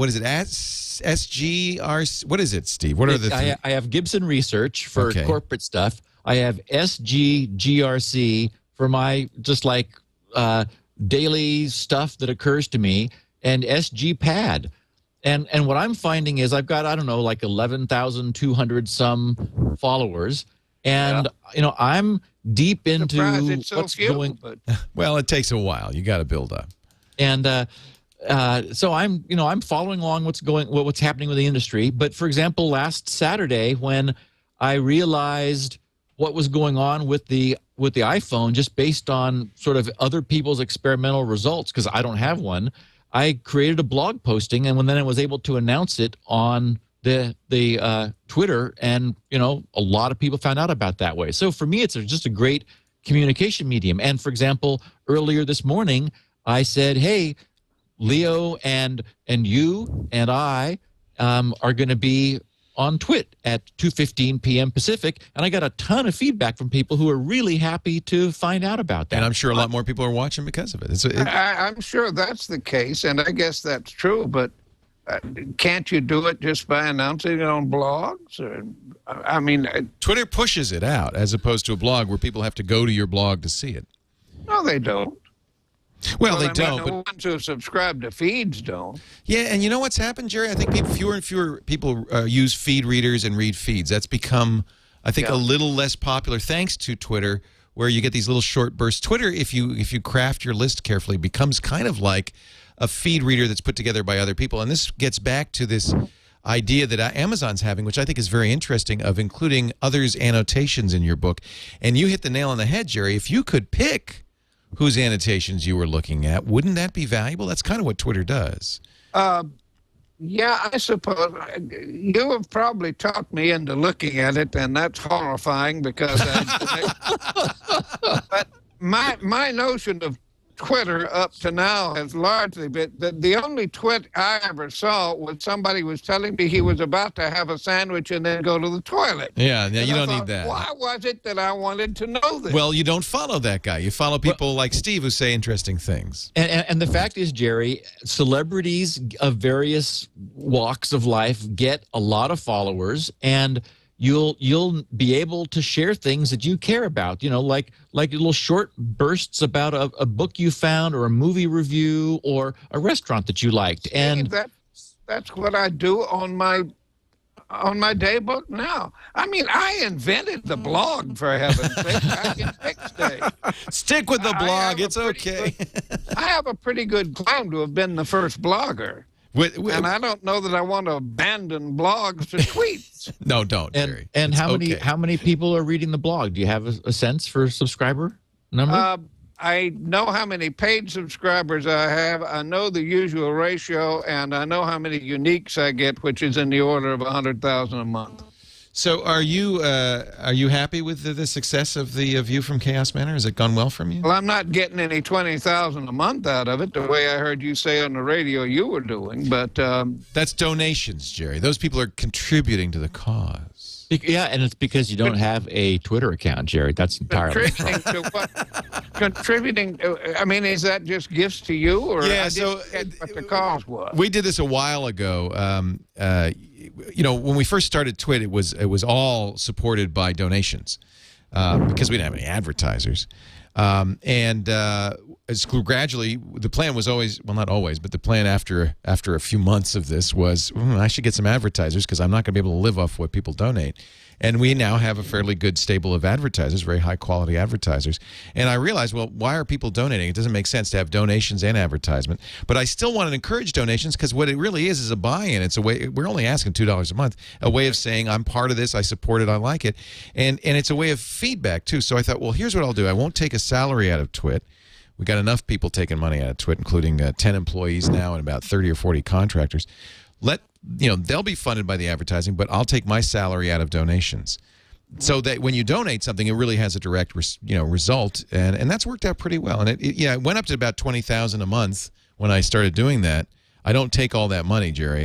is it? At SGR. What is it, Steve? What are the three? I have Gibson Research for Okay. corporate stuff. I have SGGRC for my just like daily stuff that occurs to me, and SGPad. And what I'm finding is I've got, I don't know, like 11,200 some followers, and I'm deep into Surprised it's so what's few, going. but Well, it takes a while. You got to build up. And so I'm following along what's happening with the industry. But for example, last Saturday when I realized what was going on with the iPhone, just based on sort of other people's experimental results, because I don't have one, I created a blog posting, and then I was able to announce it on the Twitter, and a lot of people found out about that way. So for me, it's just a great communication medium. And for example, earlier this morning, I said, "Hey, Leo and you and I are going to be on TWiT at 2:15 p.m. Pacific," and I got a ton of feedback from people who are really happy to find out about that. And I'm sure a lot more people are watching because of it. I'm sure that's the case, and I guess that's true, but can't you do it just by announcing it on blogs? Or, I mean, Twitter pushes it out as opposed to a blog where people have to go to your blog to see it. no, they don't. Well, I they mean, don't. the But ones who subscribe to feeds don't. yeah, and you know what's happened, Jerry? I think fewer and fewer people use feed readers and read feeds. That's become, I think, a little less popular thanks to Twitter, where you get these little short bursts. Twitter, if you craft your list carefully, becomes kind of like a feed reader that's put together by other people. And this gets back to this idea that Amazon's having, which I think is very interesting, of including others' annotations in your book. And you hit the nail on the head, Jerry. If you could pick whose annotations you were looking at, wouldn't that be valuable? That's kind of what Twitter does. Yeah, I suppose you have probably talked me into looking at it, and that's horrifying because but my notion of Twitter up to now has largely been the only twit I ever saw was somebody was telling me he was about to have a sandwich and then go to the toilet. Yeah, And you I don't thought, need that. Why was it that I wanted to know this? Well, you don't follow that guy. You follow people like Steve who say interesting things. And the fact is, Jerry, celebrities of various walks of life get a lot of followers, and you'll be able to share things that you care about, you know, like little short bursts about a book you found or a movie review or a restaurant that you liked. And that's what I do on my day book now. I mean, I invented the blog, for heaven's sake, back in Nick's day. Stick with the blog. It's okay. I have a pretty good claim to have been the first blogger. And I don't know that I want to abandon blogs to tweets. No, don't, Jerry. And how many people are reading the blog? Do you have a sense for subscriber number? I know how many paid subscribers I have. I know the usual ratio, and I know how many uniques I get, which is in the order of 100,000 a month. So are you happy with the success of the View from Chaos Manor? Has it gone well from you? Well, I'm not getting any 20,000 a month out of it, the way I heard you say on the radio you were doing. But that's donations, Jerry. Those people are contributing to the cause. Yeah, and it's because you don't have a Twitter account, Jerry. That's entirely contributing to what? Contributing. I mean, is that just gifts to you, or yeah? What the cause was? We did this a while ago. You know, when we first started TWiT, it was all supported by donations because we didn't have any advertisers. As gradually, the plan was always, well, not always, but the plan after a few months of this was, I should get some advertisers because I'm not going to be able to live off what people donate. And we now have a fairly good stable of advertisers, very high-quality advertisers. And I realized, well, why are people donating? It doesn't make sense to have donations and advertisement. But I still want to encourage donations because what it really is a buy-in. It's a way. We're only asking $2 a month, a way of saying I'm part of this, I support it, I like it. And it's a way of feedback, too. So I thought, well, here's what I'll do. I won't take a salary out of TWiT. We got enough people taking money out of TWiT, including 10 employees now and about 30 or 40 contractors. They'll be funded by the advertising, but I'll take my salary out of donations, so that when you donate something, it really has a direct, result, and that's worked out pretty well. And it went up to about 20,000 a month when I started doing that. I don't take all that money, Jerry,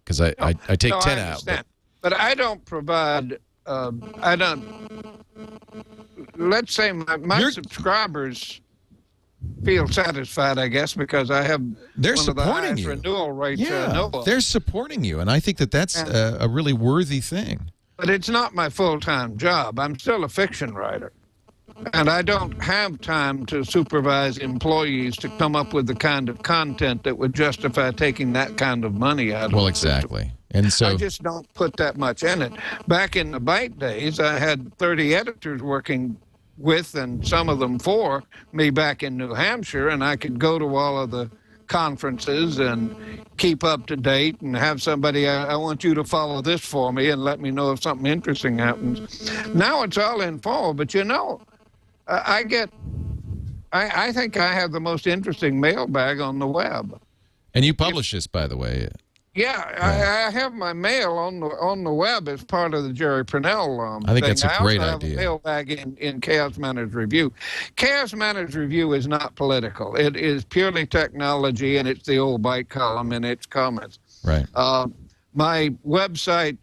because I take 10 out. But I don't provide. Let's say my subscribers feel satisfied, I guess, because I have one of the highest renewal rates. Yeah, they're supporting you, and I think that's a really worthy thing. But it's not my full-time job. I'm still a fiction writer, and I don't have time to supervise employees to come up with the kind of content that would justify taking that kind of money out of Well, exactly. And so I just don't put that much in it. Back in the Byte days, I had 30 editors working with, and some of them for me back in New Hampshire, and I could go to all of the conferences and keep up to date and have somebody, I want you to follow this for me and let me know if something interesting happens. Now it's all informal, but I think I have the most interesting mailbag on the web. And you publish this, by the way. Yeah, I have my mail on the web as part of the Jerry Pournelle I think thing. that's a great idea. I also idea. have a mailbag in Chaos Manager's Review. Chaos Manager's Review is not political. It is purely technology, and it's the old Byte column and its comments. Right. My website,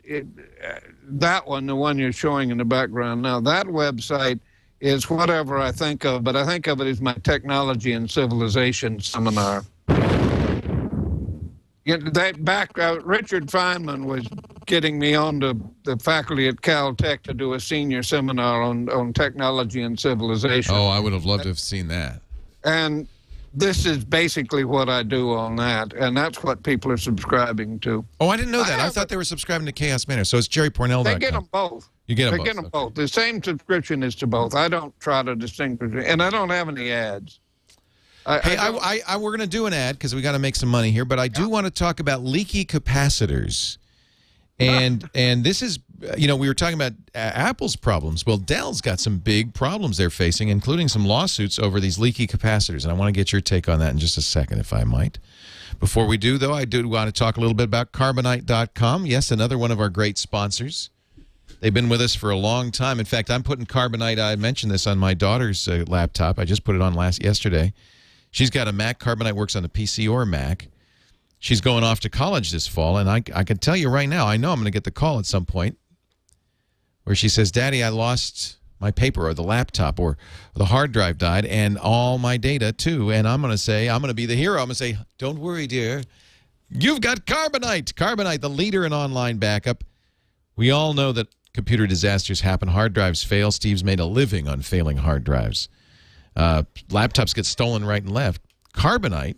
that one, the one you're showing in the background now, that website is whatever I think of, but I think of it as my technology and civilization seminar. Richard Feynman was getting me on the faculty at Caltech to do a senior seminar on technology and civilization. Oh, I would have loved to have seen that. And this is basically what I do on that, and that's what people are subscribing to. Oh, I didn't know that. I thought they were subscribing to Chaos Manor. So it's JerryPournelle.com. They get them both. You get them both. They get them both. The same subscription is to both. I don't try to distinguish, and I don't have any ads. We're going to do an ad because we got to make some money here, but I do want to talk about leaky capacitors. And this is, we were talking about Apple's problems. Well, Dell's got some big problems they're facing, including some lawsuits over these leaky capacitors. And I want to get your take on that in just a second, if I might. Before we do, though, I do want to talk a little bit about Carbonite.com. Yes, another one of our great sponsors. They've been with us for a long time. In fact, I'm putting Carbonite, I mentioned this on my daughter's laptop. I just put it on yesterday. She's got a Mac. Carbonite works on a PC or a Mac. She's going off to college this fall, and I can tell you right now, I know I'm going to get the call at some point where she says, Daddy, I lost my paper or the laptop or the hard drive died and all my data too. And I'm going to say, I'm going to be the hero. I'm going to say, don't worry, dear. You've got Carbonite. Carbonite, the leader in online backup. We all know that computer disasters happen. Hard drives fail. Steve's made a living on failing hard drives. Laptops get stolen right and left. Carbonite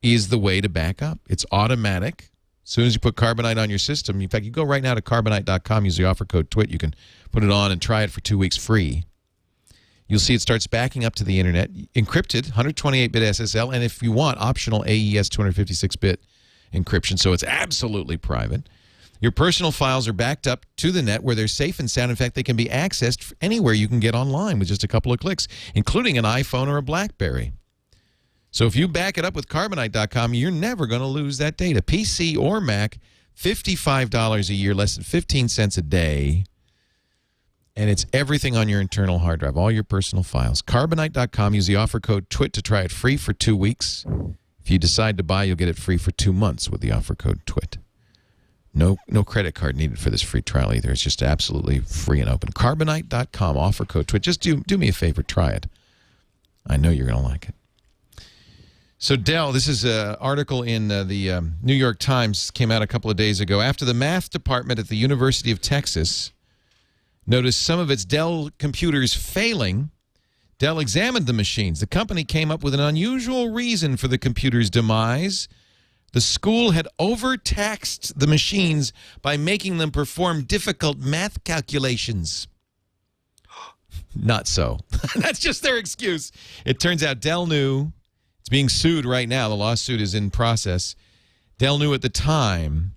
is the way to back up. It's automatic. As soon as you put Carbonite on your system, in fact, you go right now to Carbonite.com, use the offer code TWiT. You can put it on and try it for 2 weeks free. You'll see it starts backing up to the internet, encrypted, 128-bit SSL, and if you want, optional AES 256-bit encryption, so it's absolutely private. Your personal files are backed up to the net where they're safe and sound. In fact, they can be accessed anywhere you can get online with just a couple of clicks, including an iPhone or a BlackBerry. So if you back it up with Carbonite.com, you're never going to lose that data. PC or Mac, $55 a year, less than 15 cents a day. And it's everything on your internal hard drive, all your personal files. Carbonite.com, use the offer code TWiT to try it free for 2 weeks. If you decide to buy, you'll get it free for 2 months with the offer code TWiT. No credit card needed for this free trial either. It's just absolutely free and open. Carbonite.com, offer code TWiT. Just do me a favor, try it. I know you're going to like it. So Dell, this is an article in the New York Times, came out a couple of days ago. After the math department at the University of Texas noticed some of its Dell computers failing, Dell examined the machines. The company came up with an unusual reason for the computer's demise. The school had overtaxed the machines by making them perform difficult math calculations. Not so. That's just their excuse. It turns out Dell knew. It's being sued right now. The lawsuit is in process. Dell knew at the time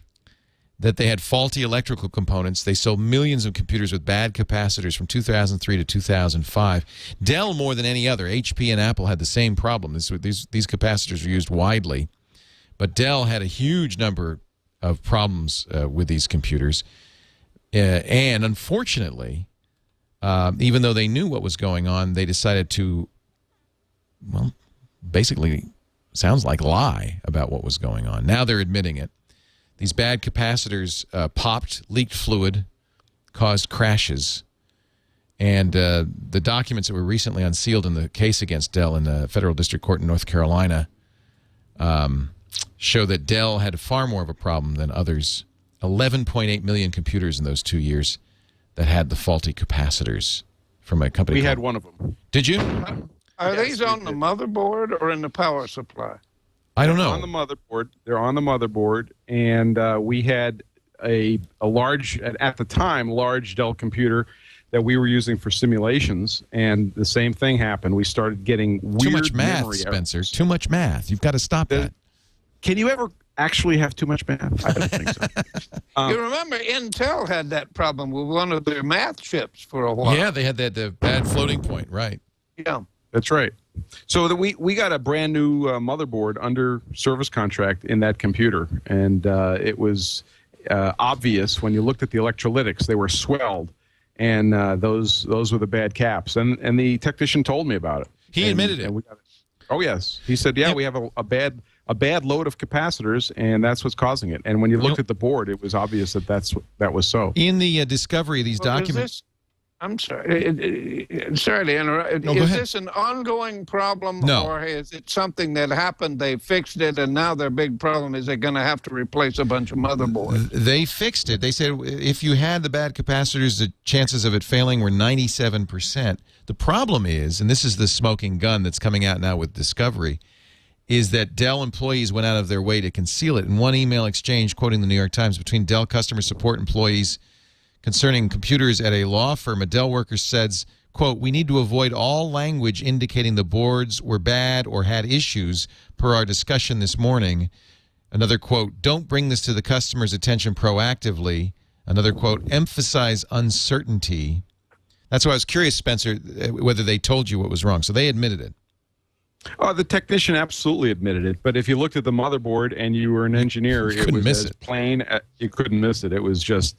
that they had faulty electrical components. They sold millions of computers with bad capacitors from 2003 to 2005. Dell, more than any other, HP and Apple had the same problem. These capacitors were used widely. But Dell had a huge number of problems with these computers. And unfortunately, even though they knew what was going on, they decided to, well, basically sounds like lie about what was going on. Now they're admitting it. These bad capacitors popped, leaked fluid, caused crashes. And the documents that were recently unsealed in the case against Dell in the federal district court in North Carolina show that Dell had far more of a problem than others. 11.8 million computers in those 2 years that had the faulty capacitors from a company. We had one of them. Did you? Are these on the motherboard or in the power supply? I don't know. On the motherboard. They're on the motherboard, and we had a large, at the time, large Dell computer that we were using for simulations, and the same thing happened. We started getting weird too much math, memory Spencer. errors. Too much math. You've got to stop that. Can you ever actually have too much math? I don't think so. You remember Intel had that problem with one of their math chips for a while. Yeah, they had the bad floating point, right? Yeah. That's right. So we got a brand new motherboard under service contract in that computer, and it was obvious when you looked at the electrolytics; they were swelled, and those were the bad caps. And the technician told me about it. He admitted it. Oh yes, he said, "Yeah, we have a bad load of capacitors, and that's what's causing it." And when you looked at the board, it was obvious that that was so. In the discovery of these documents. I'm sorry. Sorry to interrupt. No, go is ahead. this an ongoing problem, No. or is it something that happened? They fixed it, and now their big problem is they're going to have to replace a bunch of motherboards. They fixed it. They said if you had the bad capacitors, the chances of it failing were 97%. The problem is, and this is the smoking gun that's coming out now with Discovery, is that Dell employees went out of their way to conceal it. In one email exchange, quoting the New York Times, between Dell customer support employees concerning computers at a law firm, a Dell worker says, quote, "We need to avoid all language indicating the boards were bad or had issues per our discussion this morning." Another quote, "Don't bring this to the customer's attention proactively." Another quote, "Emphasize uncertainty." That's why I was curious, Spencer, whether they told you what was wrong. So they admitted it. The technician absolutely admitted it, but if you looked at the motherboard and you were an engineer, it was as plain. You couldn't miss it. It was just,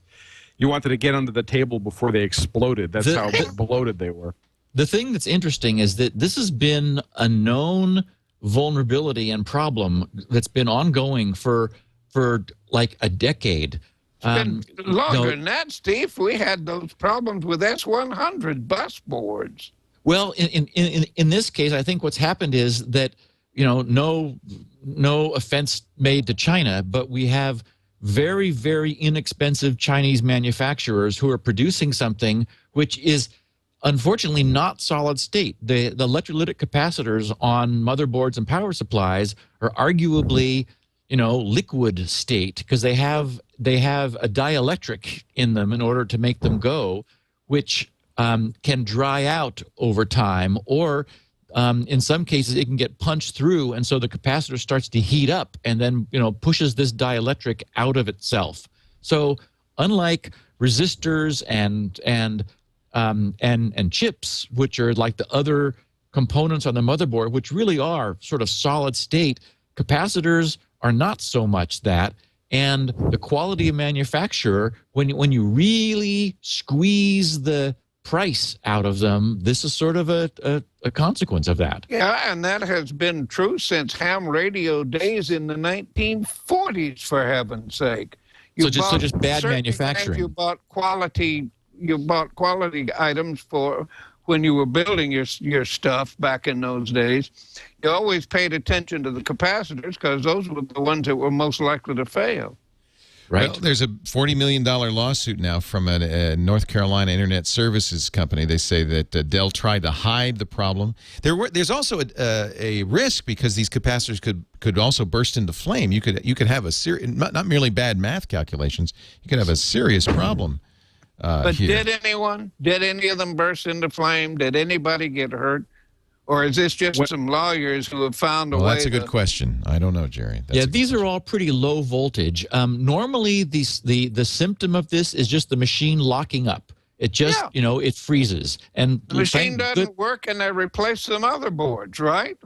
you wanted to get under the table before they exploded. That's how bloated they were. The thing that's interesting is that this has been a known vulnerability and problem that's been ongoing for like a decade. It's been longer than that, Steve. We had those problems with S100 bus boards. Well, in this case, I think what's happened is that, no offense made to China, but we have very, very inexpensive Chinese manufacturers who are producing something which is unfortunately not solid state. The electrolytic capacitors on motherboards and power supplies are arguably, liquid state because they have a dielectric in them in order to make them go, which can dry out over time, or in some cases it can get punched through, and so the capacitor starts to heat up and then pushes this dielectric out of itself. So unlike resistors and chips, which are like the other components on the motherboard, which really are sort of solid state, capacitors are not so much that. And the quality of manufacture, when you really squeeze the price out of them, this is sort of a consequence of that. Yeah, and that has been true since ham radio days in the 1940s, for heaven's sake. So just bad manufacturing. You bought quality items for when you were building your stuff back in those days. You always paid attention to the capacitors because those were the ones that were most likely to fail. Right. Well, there's a $40 million lawsuit now from a North Carolina internet services company. They say that Dell tried to hide the problem. There's also a risk because these capacitors could also burst into flame. You could have a not merely bad math calculations. You could have a serious problem. But here. did any of them burst into flame? Did anybody get hurt? Or is this just some lawyers who have found a way? Well, that's a good question. I don't know, Jerry. These are all pretty low voltage. Normally, the symptom of this is just the machine locking up. It just, it freezes. And the machine doesn't work, and they replace the motherboards, right?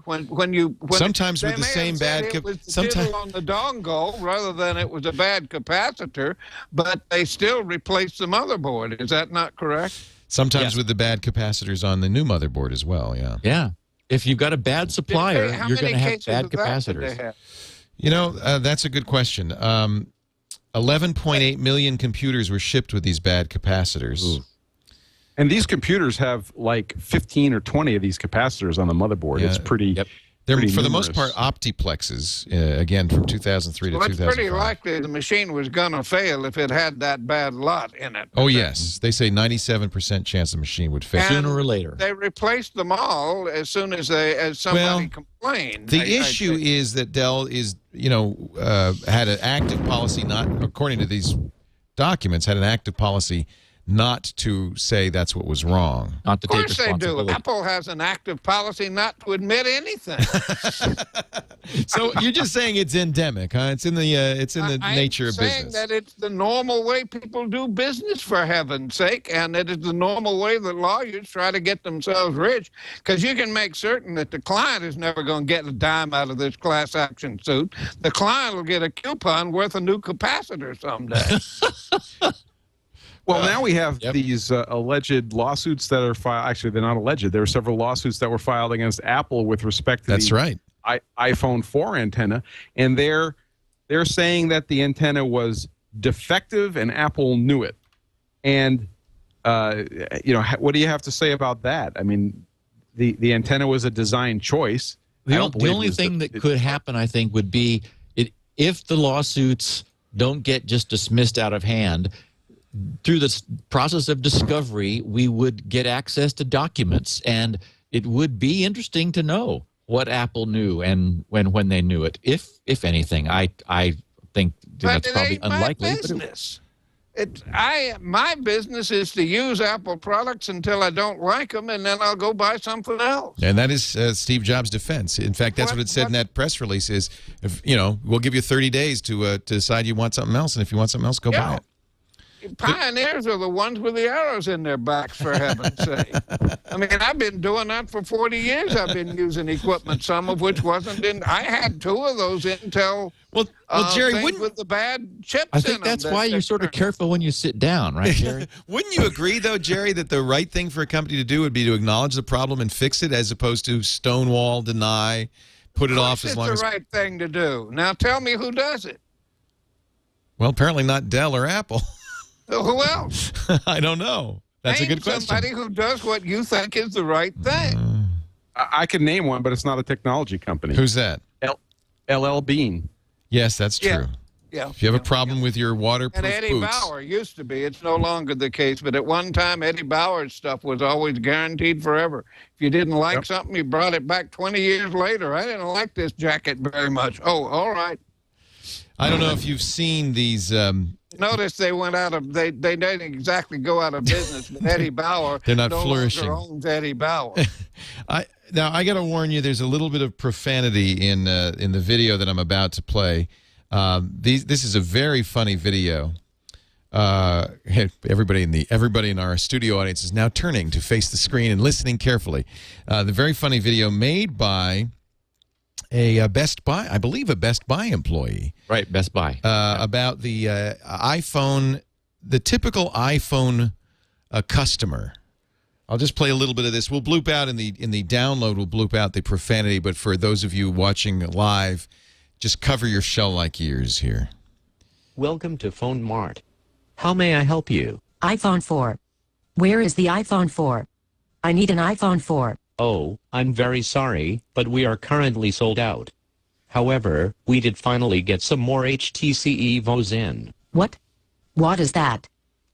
Sometimes with the same bad sometimes on the dongle rather than it was a bad capacitor, but they still replace the motherboard. Is that not correct? Sometimes with the bad capacitors on the new motherboard as well, yeah. Yeah. If you've got a bad supplier, you're going to have bad capacitors. That's a good question. 11.8 million computers were shipped with these bad capacitors. Ooh. And these computers have like 15 or 20 of these capacitors on the motherboard. Yeah. It's pretty... Yep. They're, for the most part, optiplexes, again, from 2003 to 2005. It's pretty likely the machine was going to fail if it had that bad lot in it. Oh, yes. They say 97% chance the machine would fail. Sooner or later. They replaced them all as soon as somebody complained. The issue is that Dell is, had an active policy, not according to these documents, had an active policy not to say that's what was wrong. Not to take responsibility. Of course they do. Apple has an active policy not to admit anything. So you're just saying it's endemic, huh? It's in the nature of business. I'm saying that it's the normal way people do business, for heaven's sake, and it is the normal way that lawyers try to get themselves rich, because you can make certain that the client is never going to get a dime out of this class action suit. The client will get a coupon worth a new capacitor someday. Well, now we have these alleged lawsuits that are filed. Actually, they're not alleged. There are several lawsuits that were filed against Apple with respect to the iPhone 4 antenna, and they're saying that the antenna was defective and Apple knew it. And what do you have to say about that? I mean, the antenna was a design choice. The only thing that could happen, I think, would be if the lawsuits don't get just dismissed out of hand, through the process of discovery, we would get access to documents, and it would be interesting to know what Apple knew and when they knew it, if anything. I think that's probably unlikely. Business. My business is to use Apple products until I don't like them, and then I'll go buy something else. And that is Steve Jobs' defense. In fact, that's what it said in that press release is, we'll give you 30 days to decide you want something else, and if you want something else, go buy it. Pioneers are the ones with the arrows in their backs, for heaven's sake. I mean, I've been doing that for 40 years. I've been using equipment, some of which wasn't in. I had 2 of those Intel. Well, Jerry, with the bad chips I think in that's them. why you're sort of careful when you sit down, right, Jerry? Wouldn't you agree, though, Jerry, that the right thing for a company to do would be to acknowledge the problem and fix it, as opposed to stonewall, deny, put it off as long as... It's the right thing to do. Now, tell me who does it. Well, apparently not Dell or Apple. Who else? I don't know. That's a good question. Somebody who does what you think is the right thing. I could name one, but it's not a technology company. Who's that? LL Bean. Yes, that's true. Yeah. If you have a problem with your waterproof and Eddie boots... Bauer used to be. It's no longer the case. But at one time, Eddie Bauer's stuff was always guaranteed forever. If you didn't like something, you brought it back 20 years later. I didn't like this jacket very much. Oh, all right. I don't know if you've seen these... Notice they went out of they didn't exactly go out of business, but Eddie Bauer they're not no flourishing. longer owns Eddie Bauer. Now I got to warn you. There's a little bit of profanity in the video that I'm about to play. This is a very funny video. Everybody in our studio audience is now turning to face the screen and listening carefully. The very funny video made by a Best Buy, I believe, a Best Buy employee. Right, Best Buy. About the iPhone, the typical iPhone customer. I'll just play a little bit of this. We'll bloop out in the download. We'll bloop out the profanity. But for those of you watching live, just cover your shell-like ears here. Welcome to Phone Mart. How may I help you? iPhone 4. Where is the iPhone 4? I need an iPhone 4. Oh, I'm very sorry, but we are currently sold out. However, we did finally get some more HTC Evos in. What? What is that?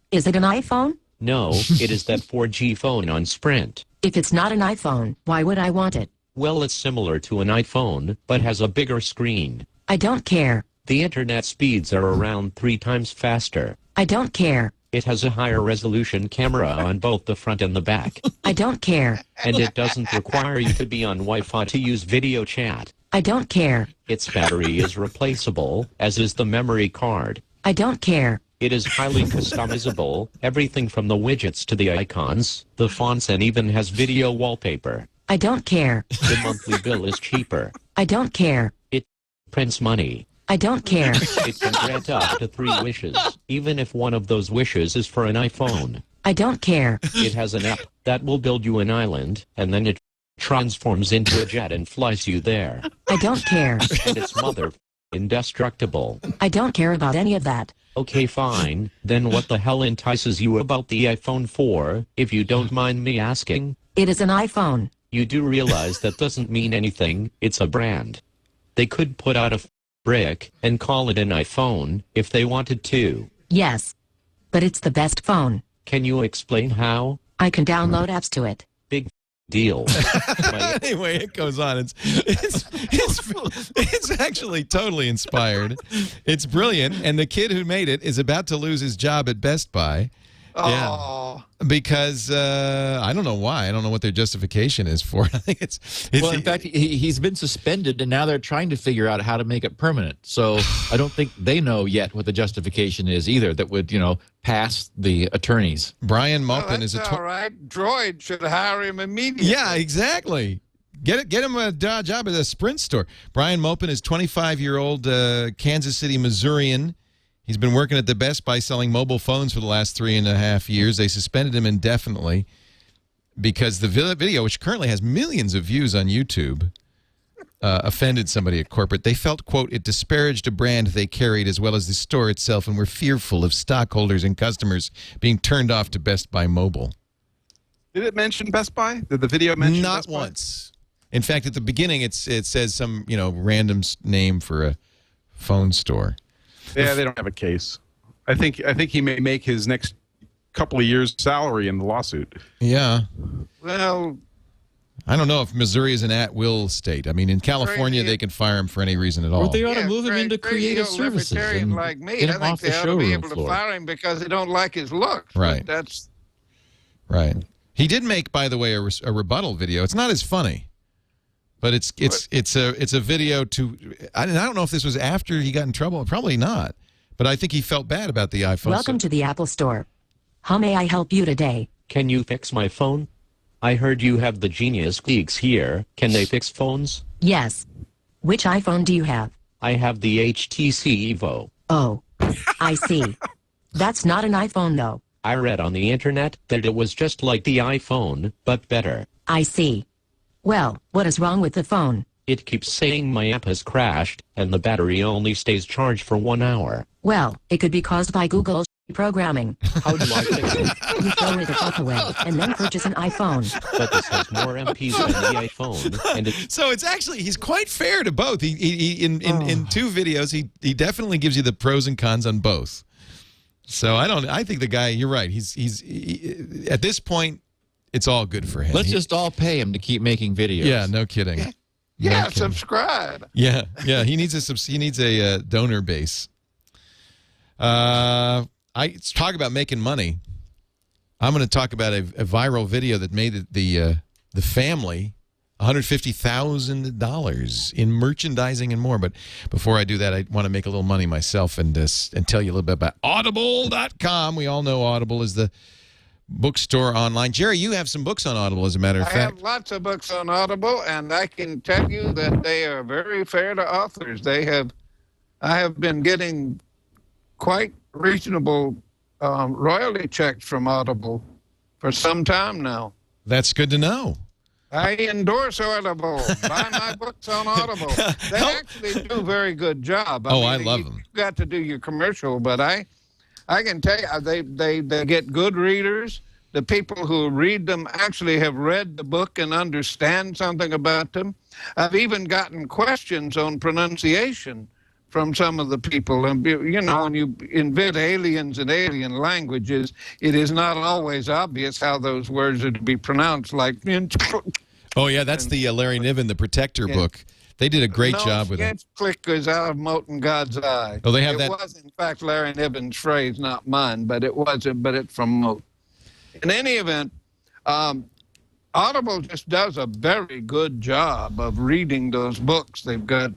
Is it an iPhone? No, it is that 4G phone on Sprint. If it's not an iPhone, why would I want it? Well, it's similar to an iPhone, but has a bigger screen. I don't care. The internet speeds are around 3 times faster. I don't care. It has a higher resolution camera on both the front and the back. I don't care. And it doesn't require you to be on Wi-Fi to use video chat. I don't care. Its battery is replaceable, as is the memory card. I don't care. It is highly customizable, everything from the widgets to the icons, the fonts, and even has video wallpaper. I don't care. The monthly bill is cheaper. I don't care. It prints money. I don't care. It can grant up to 3 wishes, even if one of those wishes is for an iPhone. I don't care. It has an app that will build you an island, and then it transforms into a jet and flies you there. I don't care. And it's indestructible. I don't care about any of that. Okay, fine. Then what the hell entices you about the iPhone 4, if you don't mind me asking? It is an iPhone. You do realize that doesn't mean anything. It's a brand. They could put out a brick and call it an iPhone if they wanted to. Yes. But it's the best phone. Can you explain how? I can download apps to it. Big deal. Anyway, it goes on. It's actually totally inspired. It's brilliant, and the kid who made it is about to lose his job at Best Buy. Oh. Because I don't know why. I don't know what their justification is for it. I think it's well, in fact, he's been suspended, and now they're trying to figure out how to make it permanent. So I don't think they know yet what the justification is either that would, pass the attorneys. Brian Maupin is all right. Droid should hire him immediately. Yeah, exactly. Get him a job at a Sprint store. Brian Maupin is 25-year-old Kansas City, Missourian. He's been working at the Best Buy selling mobile phones for the last 3.5 years. They suspended him indefinitely because the video, which currently has millions of views on YouTube, offended somebody at corporate. They felt, quote, it disparaged a brand they carried as well as the store itself and were fearful of stockholders and customers being turned off to Best Buy Mobile. Did it mention Best Buy? Did the video mention Not Best Buy? once. In fact, at the beginning, it says some, random name for a phone store. Yeah, they don't have a case. I think he may make his next couple of years' salary in the lawsuit. Yeah. Well, I don't know if Missouri is an at-will state. I mean, in California, they can fire him for any reason at all. Or they ought to move him into creative services. Libertarian And like me, get I him think off they the ought to be showroom able to floor. fire him because they don't like his looks. Right. But that's Right. He did make, by the way, a rebuttal video. It's not as funny, but it's a video to. I don't know if this was after he got in trouble. Probably not. But I think he felt bad about the iPhone. Welcome to the Apple Store. How may I help you today? Can you fix my phone? I heard you have the Genius geeks here. Can they fix phones? Yes. Which iPhone do you have? I have the HTC Evo. Oh, I see. That's not an iPhone, though. I read on the internet that it was just like the iPhone, but better. I see. Well, what is wrong with the phone? It keeps saying my app has crashed, and the battery only stays charged for 1 hour. Well, it could be caused by Google's programming. How do I fix it? You throw it up away and then purchase an iPhone. But this has more MPs than the iPhone, and it's So it's actually, he's quite fair to both. In 2 videos, he definitely gives you the pros and cons on both. So I think the guy, you're right. He's at this point, it's all good for him. Let's just all pay him to keep making videos. Yeah, no kidding. yeah, subscribe. Yeah. He needs a donor base. I talk about making money. I'm going to talk about a viral video that made the family $150,000 in merchandising and more. But before I do that, I want to make a little money myself and tell you a little bit about Audible.com. We all know Audible is the bookstore online. Jerry, you have some books on Audible, as a matter of I fact. have lots of books on Audible, and I can tell you that they are very fair to authors. I have been getting quite reasonable royalty checks from Audible for some time now. That's good to know. I endorse Audible. Buy my books on Audible. They actually do a very good job. I love them. You got to do your commercial, but I can tell you, they get good readers. The people who read them actually have read the book and understand something about them. I've even gotten questions on pronunciation from some of the people. And, when you invent aliens and alien languages, it is not always obvious how those words are to be pronounced, like... Oh, yeah, that's the Larry Niven, the Protector book. They did a great job with it. Click is out of Molten God's eye. Oh, they have that. It was, in fact, Larry Niven's phrase, not mine, but it wasn't, but it's from Moat. In any event, Audible just does a very good job of reading those books. They've got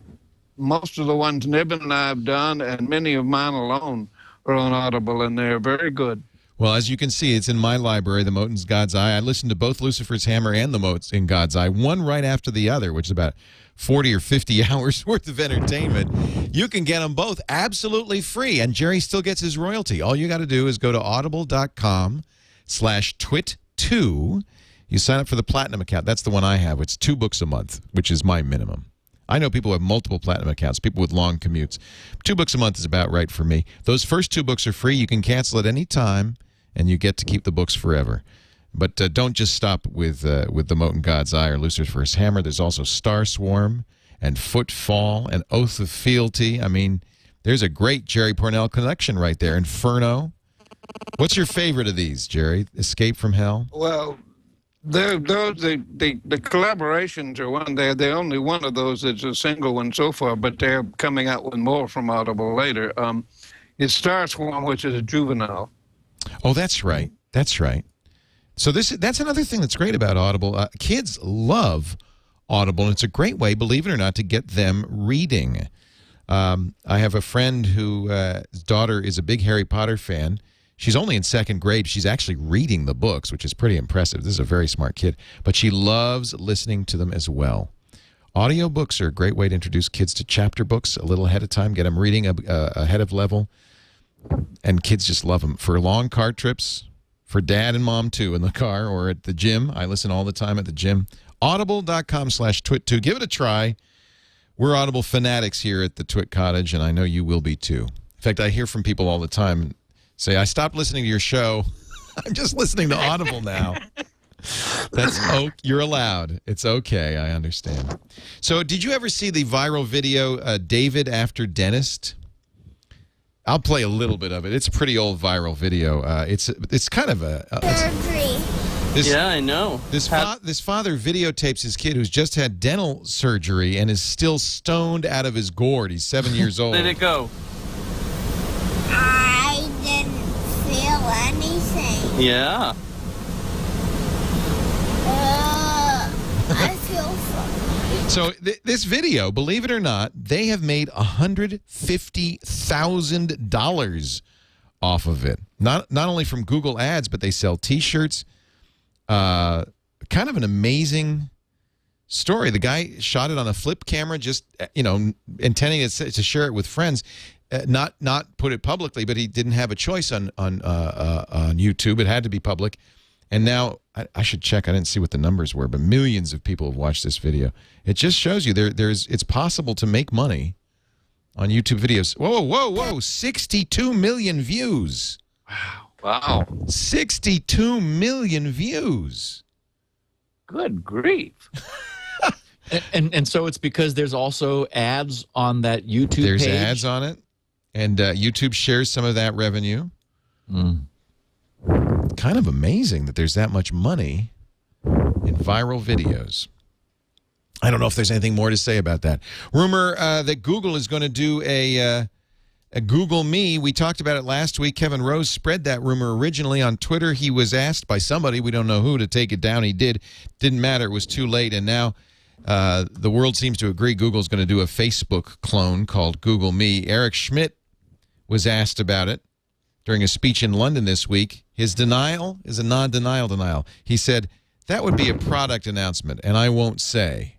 most of the ones Niven and I have done, and many of mine alone are on Audible, and they're very good. Well, as you can see, it's in my library, The Moat in God's Eye. I listened to both Lucifer's Hammer and The Moat in God's Eye, one right after the other, which is about 40 or 50 hours worth of entertainment. You can get them both absolutely free, and Jerry still gets his royalty. All you got to do is go to audible.com/twit2. You sign up for the Platinum account. That's the one I have. It's 2 books a month, which is my minimum. I know people who have multiple Platinum accounts, people with long commutes. 2 books a month is about right for me. Those first 2 books are free. You can cancel at any time, and you get to keep the books forever. But don't just stop with The Moat in God's Eye or Lucifer's Hammer. There's also Star Swarm and Footfall and Oath of Fealty. I mean, there's a great Jerry Pournelle collection right there. Inferno. What's your favorite of these, Jerry? Escape from Hell? Well, the collaborations are one. They're the only one of those that's a single one so far, but they're coming out with more from Audible later. It's Star Swarm, which is a juvenile. Oh, that's right. That's right. So that's another thing that's great about Audible. Kids love Audible, and it's a great way, believe it or not, to get them reading. I have a friend whose daughter is a big Harry Potter fan. She's only in 2nd grade. She's actually reading the books, which is pretty impressive. This is a very smart kid. But she loves listening to them as well. Audiobooks are a great way to introduce kids to chapter books a little ahead of time, get them reading ahead of level. And kids just love them. For long car trips, for dad and mom, too, in the car or at the gym. I listen all the time at the gym. Audible.com/twit2. Give it a try. We're Audible fanatics here at the Twit Cottage, and I know you will be too. In fact, I hear from people all the time say, I stopped listening to your show. I'm just listening to Audible now. You're allowed. It's okay. I understand. So did you ever see the viral video, David After Dentist? I'll play a little bit of it. It's a pretty old viral video. It's kind of yeah, I know. This father videotapes his kid who's just had dental surgery and is still stoned out of his gourd. He's 7 years old. Let it go. I didn't feel anything. Yeah. I feel funny. So this video, believe it or not, they have made $150,000 off of it. Not only from Google Ads, but they sell T-shirts. Kind of an amazing story. The guy shot it on a flip camera, just intending to share it with friends, not put it publicly. But he didn't have a choice on YouTube. It had to be public. And now I should check. I didn't see what the numbers were, but millions of people have watched this video. It just shows you it's possible to make money on YouTube videos. Whoa! 62 million views. Wow. 62 million views. Good grief. And so it's because there's also ads on that YouTube There's page? ads on it, and YouTube shares some of that revenue. Kind of amazing that there's that much money in viral videos. I don't know if there's anything more to say about that. Rumor that Google is going to do a Google Me. We talked about it last week. Kevin Rose spread that rumor originally on Twitter. He was asked by somebody, we don't know who, to take it down. He did. Didn't matter. It was too late. And now the world seems to agree Google's going to do a Facebook clone called Google Me. Eric Schmidt was asked about it during a speech in London this week. His denial is a non-denial denial. He said, that would be a product announcement, and I won't say.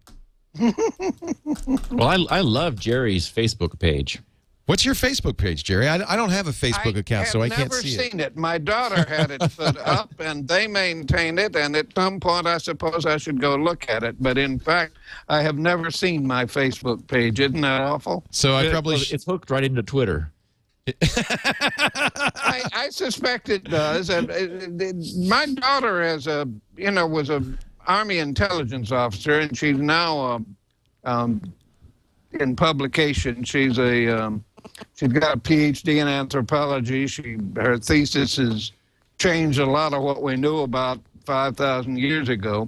Well, I love Jerry's Facebook page. What's your Facebook page, Jerry? I don't have a Facebook account, so I can't see it. I've never seen it. My daughter had it put up, and they maintain it, and at some point I suppose I should go look at it. But in fact, I have never seen my Facebook page. Isn't that awful? So I probably... It's hooked right into Twitter. I suspect it does. My daughter was a Army intelligence officer, and she's now in publication. She's she's got a PhD in anthropology. Her thesis has changed a lot of what we knew about 5,000 years ago.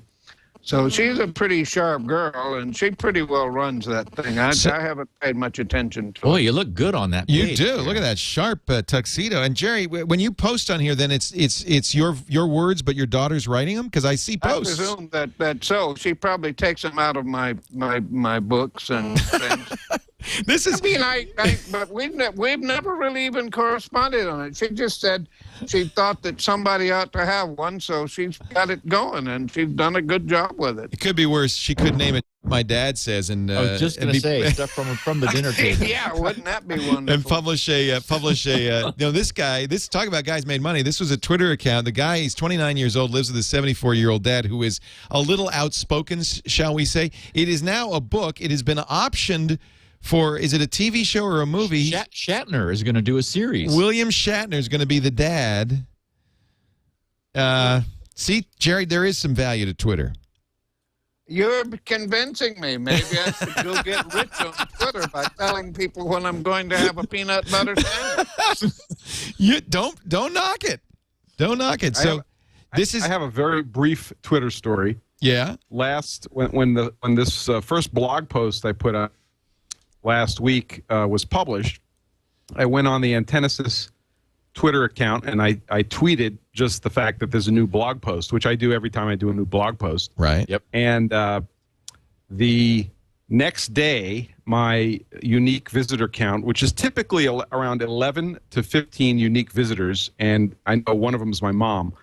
So she's a pretty sharp girl, and she pretty well runs that thing. I haven't paid much attention to it. Oh, you look good on that page. You do. Look at that sharp tuxedo. And Jerry, when you post on here, then it's your words, but your daughter's writing them? Because I see posts. I presume that so. She probably takes them out of my books and things. But we've never really even corresponded on it. She just said she thought that somebody ought to have one, so she's got it going, and she's done a good job with it. It could be worse. She could name it My Dad Says, and I was just going to say stuff from the dinner table. Yeah, wouldn't that be wonderful? And publish this talk about guys made money. This was a Twitter account. The guy, he's 29 years old, lives with his 74-year-old dad, who is a little outspoken, shall we say. It is now a book. It has been optioned for, is it a TV show or a movie? Shatner is going to do a series. William Shatner is going to be the dad. See, Jerry, there is some value to Twitter. You're convincing me. Maybe I should go get rich on Twitter by telling people when I'm going to have a peanut butter sandwich. You don't knock it. Don't knock it. So I have a very brief Twitter story. Yeah. When this first blog post I put up last week was published, I went on the Antennasis Twitter account and I tweeted just the fact that there's a new blog post, which I do every time I do a new blog post. Right. Yep. And the next day, my unique visitor count, which is typically around 11 to 15 unique visitors, and I know one of them is my mom,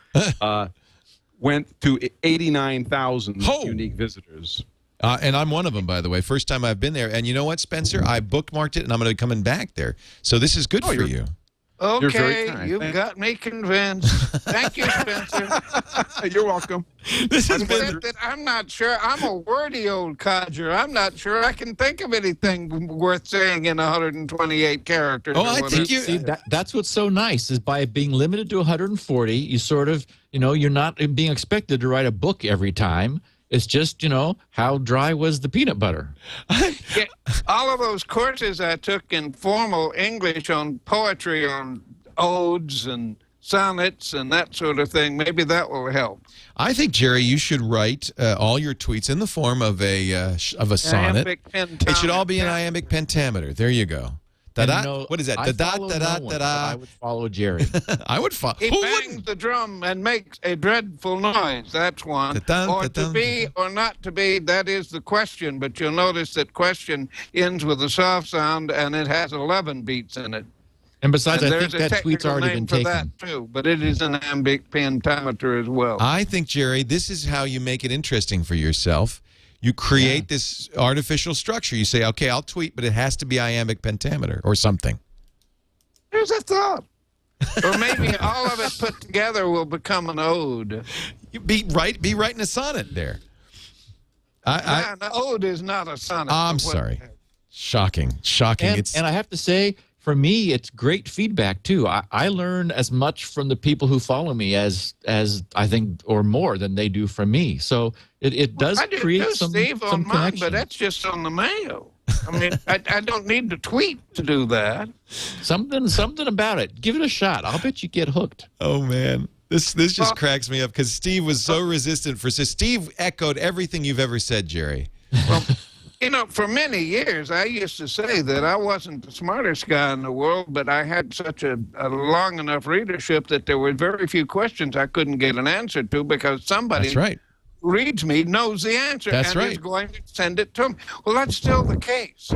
went to 89,000 unique visitors. And I'm one of them, by the way. First time I've been there. And you know what, Spencer? I bookmarked it, and I'm going to be coming back there. So this is good for you. You're very Okay, kind. you've got me convinced. Thank you, Spencer. You're welcome. This has been. Except that I'm not sure. I'm a wordy old codger. I'm not sure I can think of anything worth saying in 128 characters. Oh, I think you. See, that's what's so nice is by being limited to 140, you sort of, you're not being expected to write a book every time. It's just, how dry was the peanut butter? Yeah, all of those courses I took in formal English on poetry, on odes and sonnets and that sort of thing, maybe that will help. I think, Jerry, you should write all your tweets in the form of a sonnet. Iambic pentameter. It should all be an iambic pentameter. There you go. What is that? I follow no one, but I would follow Jerry. I would follow. He bangs the drum and makes a dreadful noise. That's one. Or to be or not to be, that is the question. But you'll notice that question ends with a soft sound, and it has 11 beats in it. And besides, and I think that tweet's already been taken. That too, but it is an iambic pentameter as well. I think, Jerry, this is how you make it interesting for yourself. You create this artificial structure. You say, okay, I'll tweet, but it has to be iambic pentameter or something. There's a thought. Or maybe all of it put together will become an ode. You be writing a sonnet there. An ode is not a sonnet. I'm sorry. Shocking. And I have to say, for me, it's great feedback, too. I learn as much from the people who follow me as I think, or more than they do from me. So it does create some on mine, connection. but that's just on the mail. I mean, I don't need to tweet to do that. Something about it. Give it a shot. I'll bet you get hooked. Oh, man. This just cracks me up because Steve was so resistant Steve echoed everything you've ever said, Jerry. Well, for many years, I used to say that I wasn't the smartest guy in the world, but I had such a long enough readership that there were very few questions I couldn't get an answer to because somebody reads me, knows the answer, is going to send it to me. Well, that's still the case.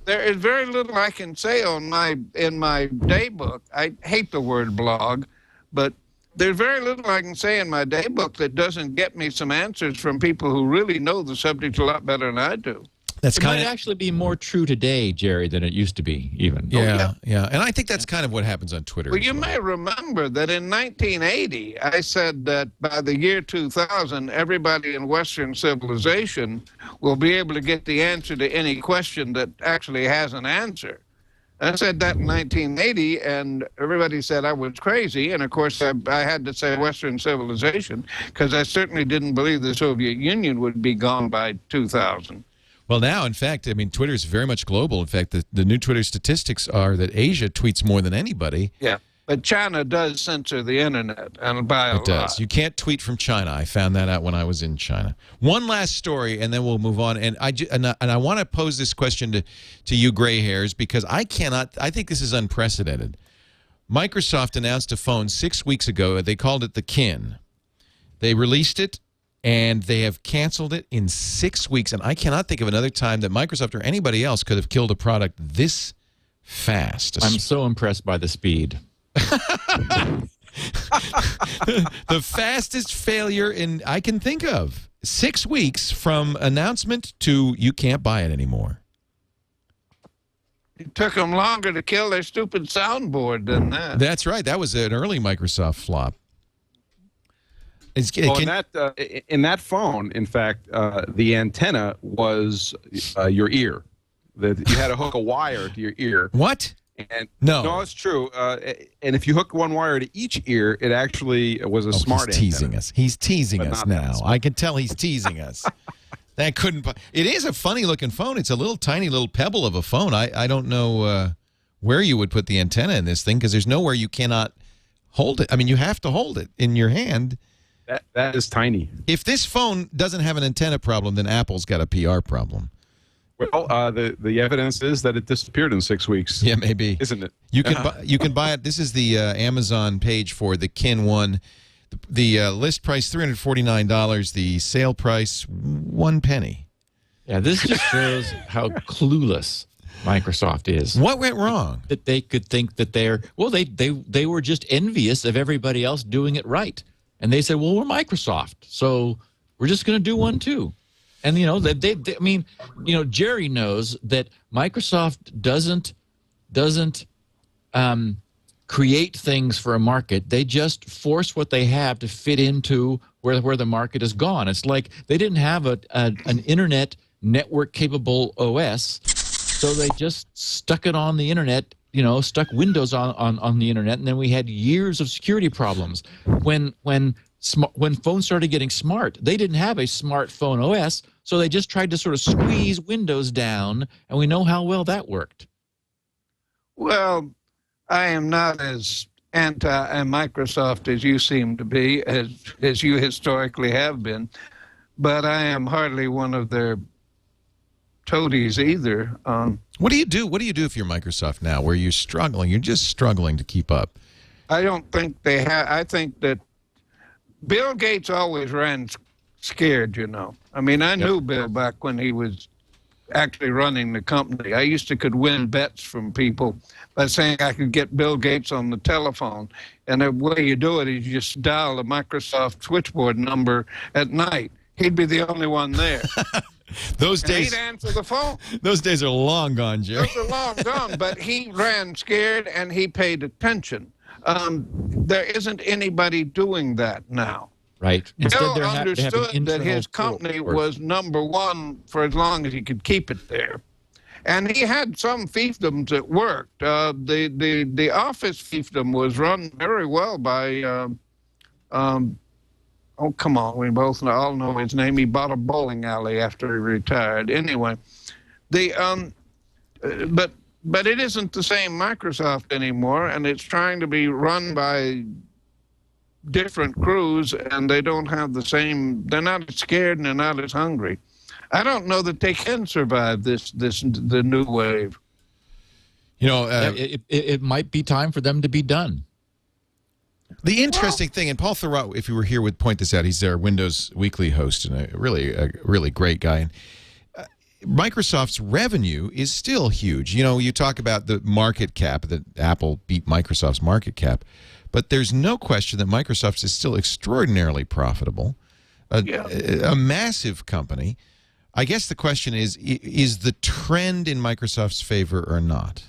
There is very little I can say in my day book. I hate the word blog, but there's very little I can say in my day book that doesn't get me some answers from people who really know the subject a lot better than I do. It might actually be more true today, Jerry, than it used to be, even. Yeah. And I think that's kind of what happens on Twitter. Well, you may remember that in 1980, I said that by the year 2000, everybody in Western civilization will be able to get the answer to any question that actually has an answer. I said that in 1980, and everybody said I was crazy. And, of course, I had to say Western civilization because I certainly didn't believe the Soviet Union would be gone by 2000. Well, now, in fact, I mean, Twitter is very much global. In fact, the new Twitter statistics are that Asia tweets more than anybody. Yeah, but China does censor the internet, and by a lot. It does. You can't tweet from China. I found that out when I was in China. One last story, and then we'll move on. And I want to pose this question to you gray hairs because I think this is unprecedented. Microsoft announced a phone 6 weeks ago. They called it the Kin. They released it. And they have canceled it in 6 weeks. And I cannot think of another time that Microsoft or anybody else could have killed a product this fast. I'm so impressed by the speed. The fastest failure I can think of. 6 weeks from announcement to you can't buy it anymore. It took them longer to kill their stupid soundboard than that. That's right. That was an early Microsoft flop. In that phone, in fact, the antenna was your ear. You had to hook a wire to your ear. What? And no, it's true. And if you hook one wire to each ear, it actually was a smart antenna. He's teasing us. He's teasing us now. I can tell he's teasing us. That couldn't. It is a funny looking phone. It's a little tiny little pebble of a phone. I don't know where you would put the antenna in this thing because there's nowhere you cannot hold it. I mean, you have to hold it in your hand. That is tiny. If this phone doesn't have an antenna problem, then Apple's got a PR problem. Well, the evidence is that it disappeared in 6 weeks. Yeah, maybe. Isn't it? You can buy it. This is the Amazon page for the Kin 1. The list price $349. The sale price 1 penny. Yeah, this just shows how clueless Microsoft is. What went wrong? That they could think that they were just envious of everybody else doing it right. And they said, well, we're Microsoft, so we're just going to do one too. And, Jerry knows that Microsoft doesn't create things for a market. They just force what they have to fit into where the market has gone. It's like they didn't have an internet network capable OS, so they just stuck it on the internet, stuck Windows on the internet, and then we had years of security problems. When phones started getting smart, they didn't have a smartphone OS, so they just tried to sort of squeeze Windows down, and we know how well that worked. Well, I am not as anti-Microsoft as you seem to be, as you historically have been, but I am hardly one of their toadies either. What do you do? What do you do if you're Microsoft now, where you're struggling? You're just struggling to keep up. I don't think they have. I think that Bill Gates always ran scared, I mean, I knew Bill back when he was actually running the company. I could win bets from people by saying I could get Bill Gates on the telephone. And the way you do it is you just dial the Microsoft switchboard number at night. He'd be the only one there. Those days, he'd answer the phone. Those days are long gone, Jerry. Those are long gone, but he ran scared and he paid attention. There isn't anybody doing that now. Right. Bill understood that his company was number one for as long as he could keep it there. And he had some fiefdoms that worked. The office fiefdom was run very well by, oh, come on, we both all know his name. He bought a bowling alley after he retired. Anyway, but it isn't the same Microsoft anymore, and it's trying to be run by different crews, and they don't have the same. They're not as scared and they're not as hungry. I don't know that they can survive the new wave. It might be time for them to be done. The interesting thing, and Paul Thurrott, if you were here, would point this out. He's our Windows Weekly host and a really great guy. And Microsoft's revenue is still huge. You talk about the market cap, that Apple beat Microsoft's market cap, but there's no question that Microsoft is still extraordinarily profitable, a massive company. I guess the question is the trend in Microsoft's favor or not?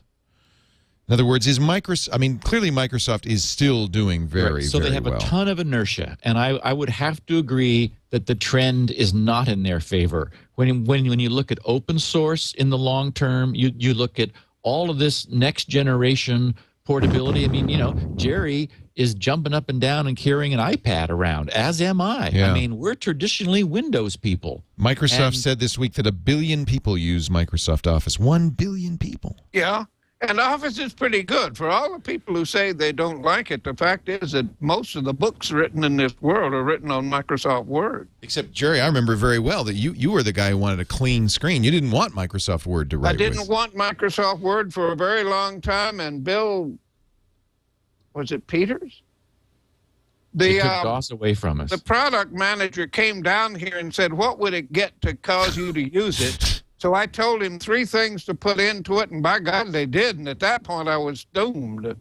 In other words, clearly Microsoft is still doing very well. So they have a ton of inertia, and I would have to agree that the trend is not in their favor. When you look at open source in the long term, you look at all of this next generation portability. I mean, Jerry is jumping up and down and carrying an iPad around, as am I. Yeah. I mean, we're traditionally Windows people. Microsoft said this week that 1 billion people use Microsoft Office. 1 billion people. Yeah. And Office is pretty good. For all the people who say they don't like it, the fact is that most of the books written in this world are written on Microsoft Word. Except, Jerry, I remember very well that you were the guy who wanted a clean screen. You didn't want Microsoft Word to write with. I didn't want Microsoft Word for a very long time, and Bill, was it Peters? They took DOS away from us. The product manager came down here and said, what would it get to cause you to use it? So I told him 3 things to put into it, and by God, they did. And at that point, I was doomed.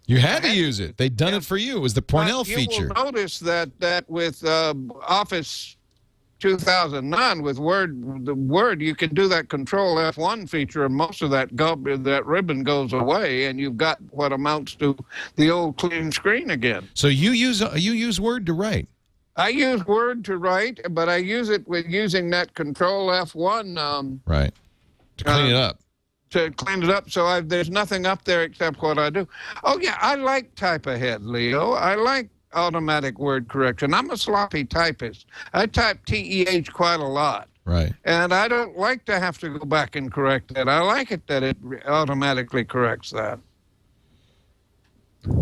You had to use it. They'd done it for you. It was the Pournelle feature. You will notice that with Office 2009, with Word, you can do that Control F1 feature, and most of that ribbon goes away, and you've got what amounts to the old clean screen again. So you use Word to write. I use Word to write, but I use it with using that Control F1. Right. To clean it up. To clean it up, so there's nothing up there except what I do. Oh, yeah, I like type ahead, Leo. I like automatic word correction. I'm a sloppy typist. I type TEH quite a lot. Right. And I don't like to have to go back and correct that. I like it that it automatically corrects that.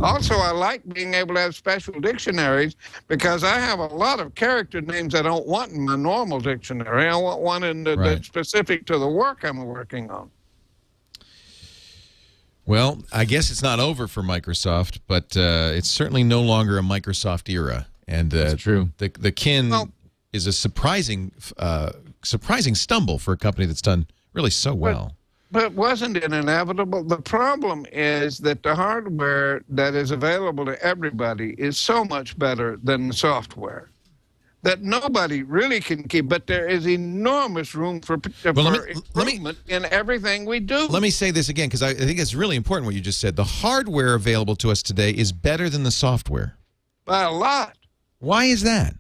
Also, I like being able to have special dictionaries because I have a lot of character names I don't want in my normal dictionary. I want one that's specific to the work I'm working on. Well, I guess it's not over for Microsoft, but it's certainly no longer a Microsoft era. And that's true. The Kin is a surprising stumble for a company that's done really so well. But wasn't it inevitable? The problem is that the hardware that is available to everybody is so much better than the software. that nobody really can keep, but there is enormous room for improvement in everything we do. Let me say this again, because I think it's really important what you just said. The hardware available to us today is better than the software. By a lot. Why is that?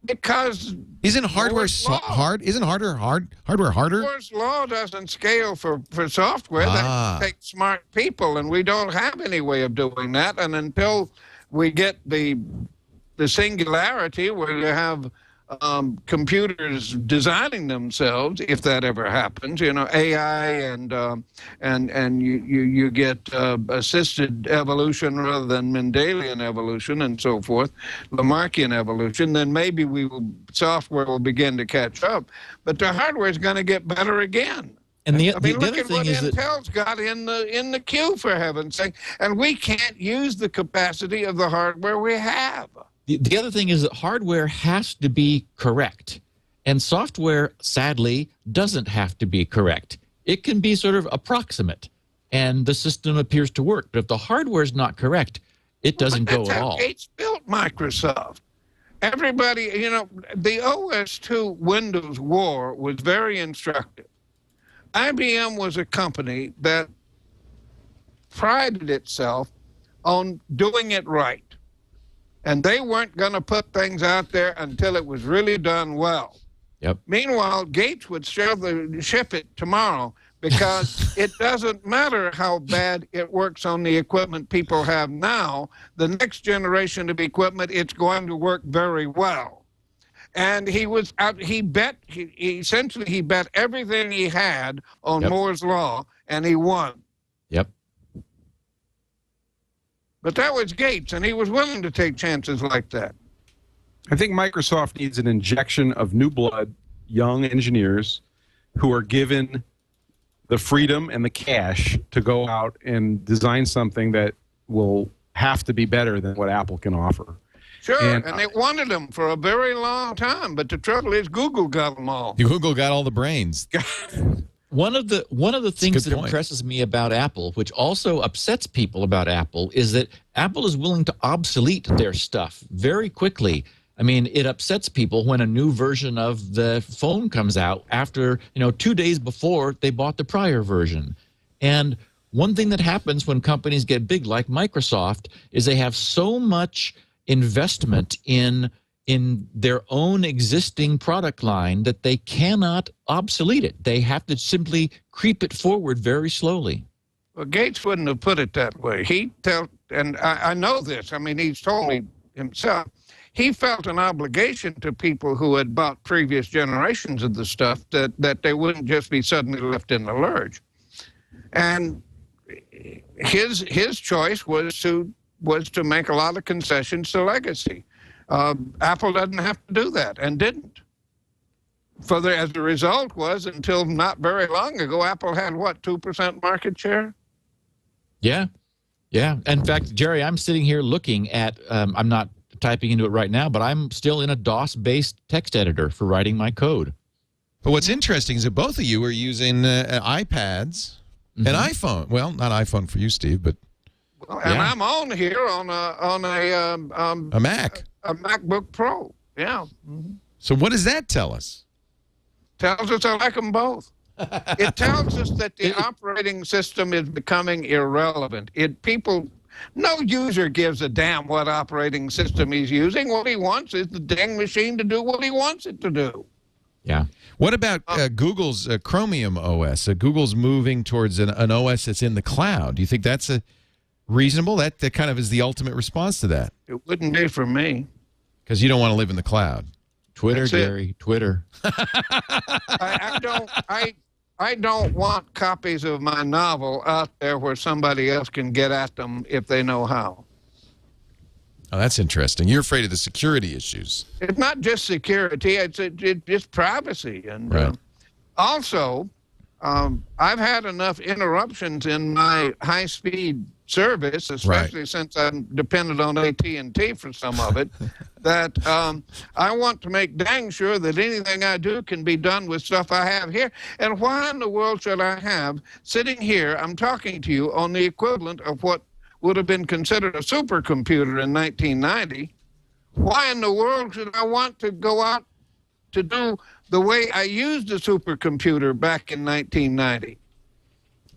Because isn't hardware hard? Isn't hardware harder? Moore's law doesn't scale for software. That takes smart people, and we don't have any way of doing that. And until we get the singularity where you have computers designing themselves, if that ever happens, AI and you get assisted evolution rather than Mendelian evolution and so forth, Lamarckian evolution, then maybe software will begin to catch up. But the hardware is going to get better again. And look at what Intel's got in the queue, for heaven's sake, and we can't use the capacity of the hardware we have. The other thing is that hardware has to be correct, and software, sadly, doesn't have to be correct. It can be sort of approximate, and the system appears to work. But if the hardware is not correct, it doesn't go at all. That's how Gates built Microsoft. Everybody, the OS/2 Windows war was very instructive. IBM was a company that prided itself on doing it right. And they weren't going to put things out there until it was really done well. Yep. Meanwhile, Gates would ship it tomorrow because it doesn't matter how bad it works on the equipment people have now. The next generation of equipment, it's going to work very well. And he was out. He bet everything he had on Moore's law, and he won. Yep. But that was Gates, and he was willing to take chances like that. I think Microsoft needs an injection of new blood, young engineers who are given the freedom and the cash to go out and design something that will have to be better than what Apple can offer. Sure, and they wanted them for a very long time, but the trouble is Google got them all. Google got all the brains. One of the things that impresses me about Apple, which also upsets people about Apple, is that Apple is willing to obsolete their stuff very quickly. I mean, it upsets people when a new version of the phone comes out after, 2 days before they bought the prior version. And one thing that happens when companies get big like Microsoft is they have so much investment in their own existing product line that they cannot obsolete it. They have to simply creep it forward very slowly. Well, Gates wouldn't have put it that way. He felt, and I know this, I mean, he's told me himself, he felt an obligation to people who had bought previous generations of the stuff that they wouldn't just be suddenly left in the lurch. And his choice was to make a lot of concessions to legacy. Apple doesn't have to do that, and didn't. As a result was, until not very long ago, Apple had, 2% market share? Yeah. In fact, Jerry, I'm sitting here looking at, I'm not typing into it right now, but I'm still in a DOS-based text editor for writing my code. But what's interesting is that both of you are using iPads and iPhone. Well, not iPhone for you, Steve, but... Well, and I'm on here on a Mac. A MacBook Pro, yeah. So what does that tell us? Tells us I like them both. It tells us that the operating system is becoming irrelevant. No user gives a damn what operating system he's using. What he wants is the dang machine to do what he wants it to do. Yeah. What about Google's Chromium OS? Google's moving towards an OS that's in the cloud. Do you think that's reasonable? That kind of is the ultimate response to that. It wouldn't be for me. Because you don't want to live in the cloud. Twitter, Gary, Twitter. I don't want copies of my novel out there where somebody else can get at them if they know how. Oh, that's interesting. You're afraid of the security issues. It's not just security. It's privacy. And right. Also, I've had enough interruptions in my high-speed service, especially since I'm dependent on AT&T for some of it, that I want to make dang sure that anything I do can be done with stuff I have here. And why in the world should I have, sitting here, I'm talking to you on the equivalent of what would have been considered a supercomputer in 1990, Why in the world should I want to go out to do the way I used a supercomputer back in 1990?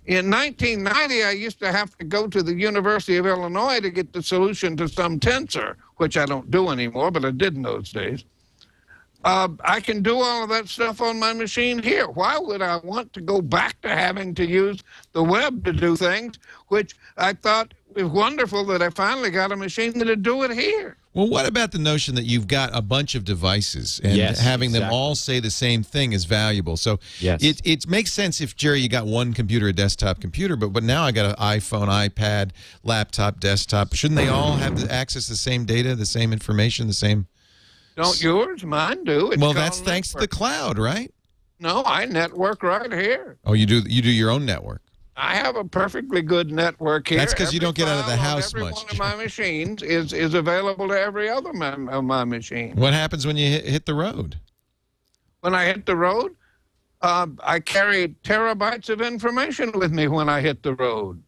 In 1990, I used to have to go to the University of Illinois to get the solution to some tensor, which I don't do anymore, but I did in those days. I can do all of that stuff on my machine here. Why would I want to go back to having to use the web to do things, which I thought was wonderful that I finally got a machine that'll do it here? Well, what about the notion that you've got a bunch of devices and having them all say the same thing is valuable? So it makes sense if, Jerry, you got one computer, a desktop computer, but now I got an iPhone, iPad, laptop, desktop. Shouldn't they all have access to the same data, the same information, the same? Don't yours? Mine do. Well, that's thanks to the cloud, right? No, I network right here. Oh, you do your own network. I have a perfectly good network here. That's because you don't get out of the house much. Every one of my machines is available to every other of my machines. What happens when you hit the road? When I hit the road, I carry terabytes of information with me when I hit the road.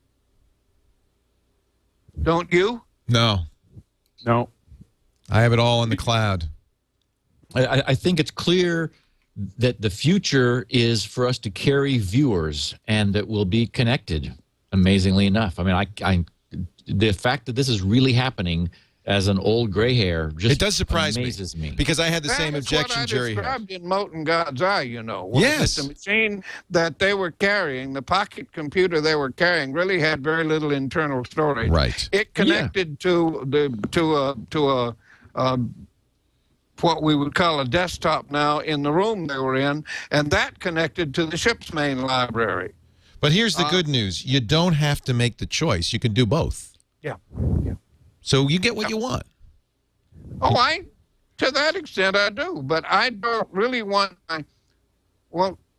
Don't you? No. No. I have it all in the cloud. I think it's clear that the future is for us to carry viewers and that we'll be connected, amazingly enough. I mean, the fact that this is really happening as an old gray hair just it does surprise amazes me. Because I had the same objection Jerry had. That's what I described in Molten God's Eye, you know. Yes. The machine that they were carrying, the pocket computer they were carrying, really had very little internal storage. Right. It connected to what we would call a desktop now in the room they were in, and that connected to the ship's main library. But here's the good news. You don't have to make the choice. You can do both. Yeah. So you get what you want. Oh, to that extent I do, but I don't really want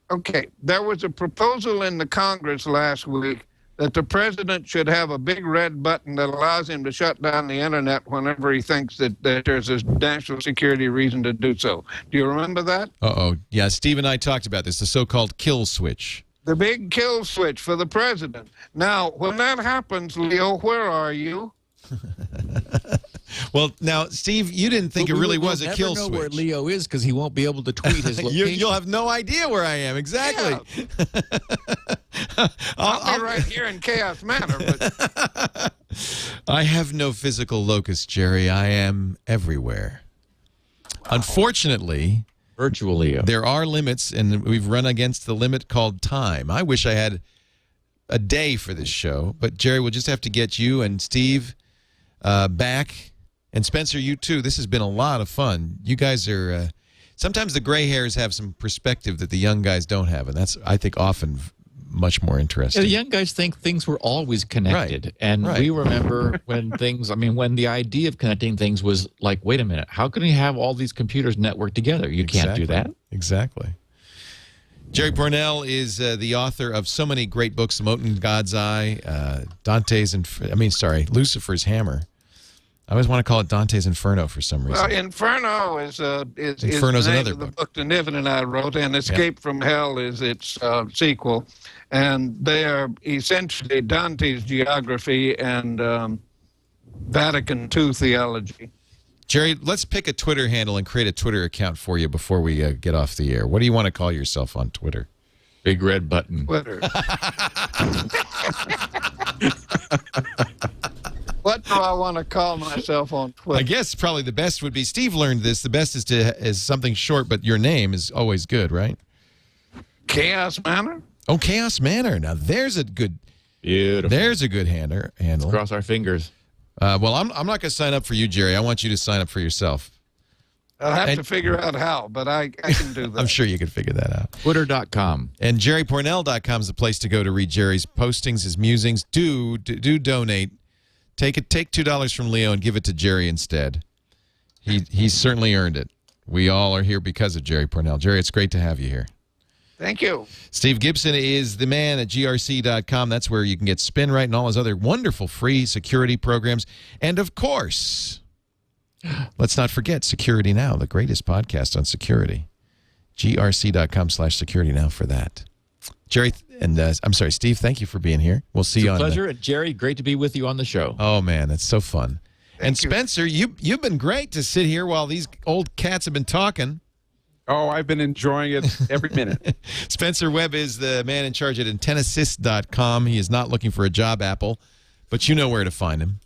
okay, there was a proposal in the Congress last week that the president should have a big red button that allows him to shut down the internet whenever he thinks that there's a national security reason to do so. Do you remember that? Uh-oh. Yeah, Steve and I talked about this, the so-called kill switch. The big kill switch for the president. Now, when that happens, Leo, where are you? Well, now, Steve, you didn't think it really was a kill switch. We'll never know where Leo is because he won't be able to tweet his location. You'll have no idea where I am. Exactly. Yeah. I'll be right here in Chaos Manor. But I have no physical locus, Jerry. I am everywhere. Wow. Unfortunately, virtual Leo. There are limits, and we've run against the limit called time. I wish I had a day for this show, but Jerry, we'll just have to get you and Steve back. And Spencer, you too. This has been a lot of fun. You guys are sometimes the gray hairs have some perspective that the young guys don't have, and that's, I think, often much more interesting. Yeah, the young guys think things were always connected. Right. And we remember when things, when the idea of connecting things was like, wait a minute, how can we have all these computers networked together? You can't do that. Exactly. Jerry Pournelle is the author of so many great books, Molten God's Eye, Lucifer's Hammer. I always want to call it Dante's Inferno for some reason. Well, Inferno is Inferno's the name another of the book that Niven and I wrote, and Escape from Hell is its sequel. And they are essentially Dante's geography and Vatican II theology. Jerry, let's pick a Twitter handle and create a Twitter account for you before we get off the air. What do you want to call yourself on Twitter? Big red button. Twitter. What do I want to call myself on Twitter? I guess probably the best would be, Steve learned this, the best is something short, but your name is always good, right? Chaos Manor? Oh, Chaos Manor. Now there's a good, beautiful. There's a good handle. Let's cross our fingers. Well, I'm not going to sign up for you, Jerry. I want you to sign up for yourself. I'll have to figure out how, but I can do that. I'm sure you can figure that out. Twitter.com. And JerryPournelle.com is the place to go to read Jerry's postings, his musings. Do donate. Take $2 from Leo and give it to Jerry instead. He's certainly earned it. We all are here because of Jerry Pournelle. Jerry, it's great to have you here. Thank you. Steve Gibson is the man at grc.com. That's where you can get SpinRite and all his other wonderful free security programs. And, of course, let's not forget Security Now, the greatest podcast on security. grc.com/security now for that. Jerry, and I'm sorry, Steve, thank you for being here. We'll see you on It's a pleasure. Jerry, great to be with you on the show. Oh, man, that's so fun. And Spencer, you've been great to sit here while these old cats have been talking. Oh, I've been enjoying it every minute. Spencer Webb is the man in charge at AntennaSys.com. He is not looking for a job, Apple, but you know where to find him.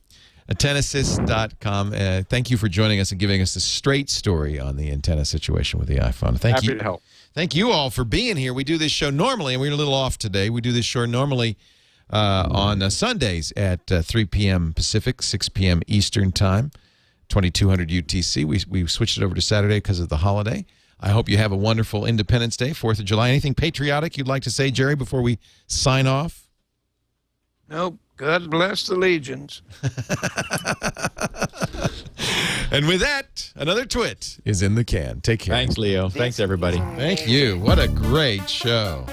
AntennaSys.com. Thank you for joining us and giving us the straight story on the antenna situation with the iPhone. Thank you. Happy to help. Thank you all for being here. We do this show normally, and we're a little off today. We do this show normally on Sundays at 3 p.m. Pacific, 6 p.m. Eastern Time, 2200 UTC. We switched it over to Saturday because of the holiday. I hope you have a wonderful Independence Day, 4th of July. Anything patriotic you'd like to say, Jerry, before we sign off? Nope. God bless the legions. And with that, another twit is in the can. Take care. Thanks, Leo. Thanks, everybody. Thank you. What a great show.